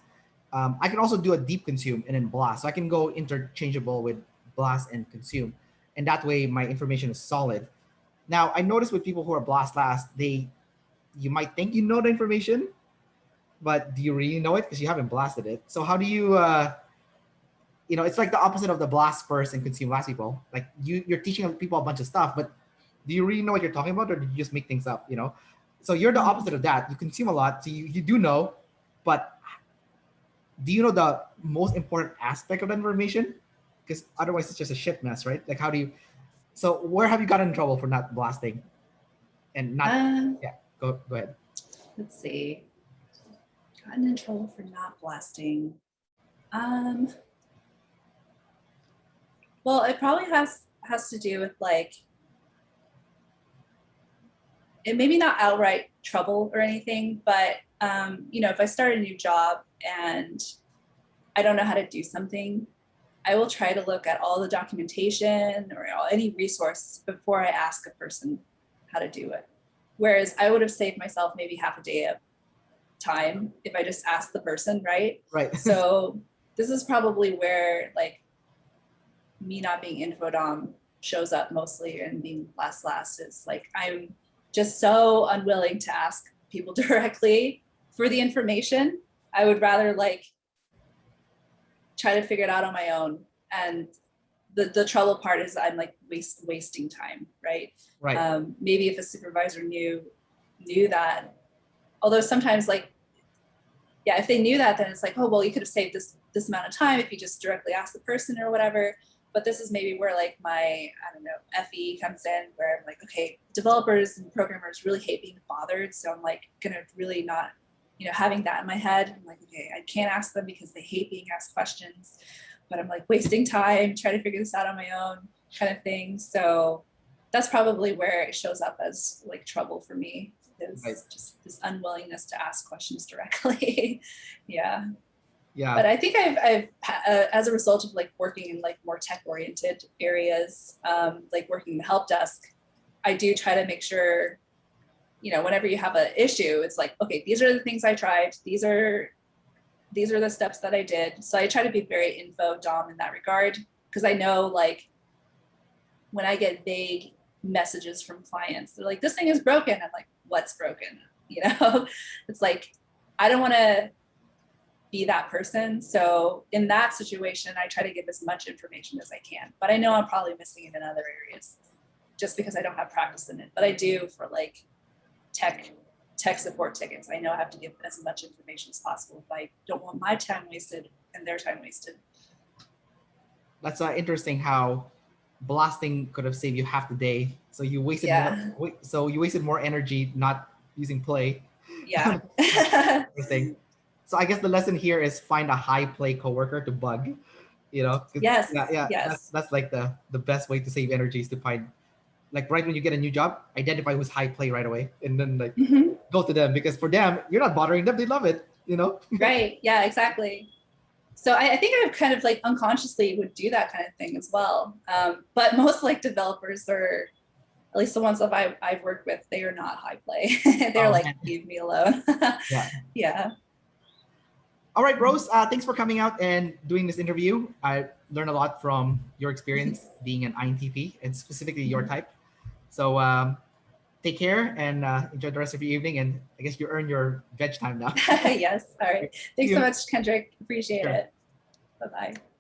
I can also do a deep consume and then blast. So I can go interchangeable with blast and consume, and that way my information is solid. Now I notice with people who are blast last, you might think you know the information, but do you really know it because you haven't blasted it? So how do you it's like the opposite of the blast first and consume last people. Like you're teaching people a bunch of stuff, but do you really know what you're talking about, or do you just make things up? So you're the opposite of that. You consume a lot, so you do know, but do you know the most important aspect of that information? Because otherwise it's just a shit mess, right? Like so where have you gotten in trouble for not blasting and not go ahead. Let's see. Gotten in trouble for not blasting. Well, it probably has to do with like, it maybe not outright trouble or anything, but if I start a new job and I don't know how to do something, I will try to look at all the documentation or any resource before I ask a person how to do it. Whereas I would have saved myself maybe half a day of time if I just asked the person, right? Right. So this is probably where like me not being infodom shows up mostly, and being last is like, I'm just so unwilling to ask people directly for the information. I would rather like try to figure it out on my own. And the trouble part is I'm like wasting time, right? Right. Maybe if a supervisor knew that, although sometimes like, yeah, if they knew that, then it's like, oh, well, you could have saved this amount of time if you just directly asked the person or whatever. But this is maybe where like my, I don't know, FE comes in, where I'm like, okay, developers and programmers really hate being bothered. So I'm like gonna really not, having that in my head. I'm like, okay, I can't ask them because they hate being asked questions, but I'm like wasting time trying to figure this out on my own kind of thing. So that's probably where it shows up as like trouble for me, is right. Just this unwillingness to ask questions directly. Yeah. But I think I've as a result of like working in like more tech oriented areas, like working the help desk, I do try to make sure, whenever you have an issue, it's like, okay, these are the things I tried. These are the steps that I did. So I try to be very info dom in that regard, because I know like when I get vague messages from clients, they're like, this thing is broken. I'm like, what's broken? It's like, I don't want to be that person. So in that situation, I try to give as much information as I can, but I know I'm probably missing it in other areas just because I don't have practice in it. But I do for like tech support tickets. I know I have to give as much information as possible if I don't want my time wasted and their time wasted. That's interesting how blasting could have saved you half the day. So you wasted more energy not using play. Yeah. Interesting. So I guess the lesson here is find a high play coworker to bug. Yes. Yeah. Yes. That's like the best way to save energy is to find, like, right when you get a new job, identify who's high play right away, and then like go to them, because for them you're not bothering them, they love it. Right. Yeah. Exactly. So I think I kind of like unconsciously would do that kind of thing as well. But most like developers, or at least the ones that I've worked with, they are not high play. They're like, man. leave me alone. Yeah. Yeah. All right, Rose, thanks for coming out and doing this interview. I learned a lot from your experience being an INTP, and specifically your type. So take care and enjoy the rest of your evening. And I guess you earn your veg time now. Yes. All right. Thanks so much, Kendrick. Appreciate it. Bye-bye.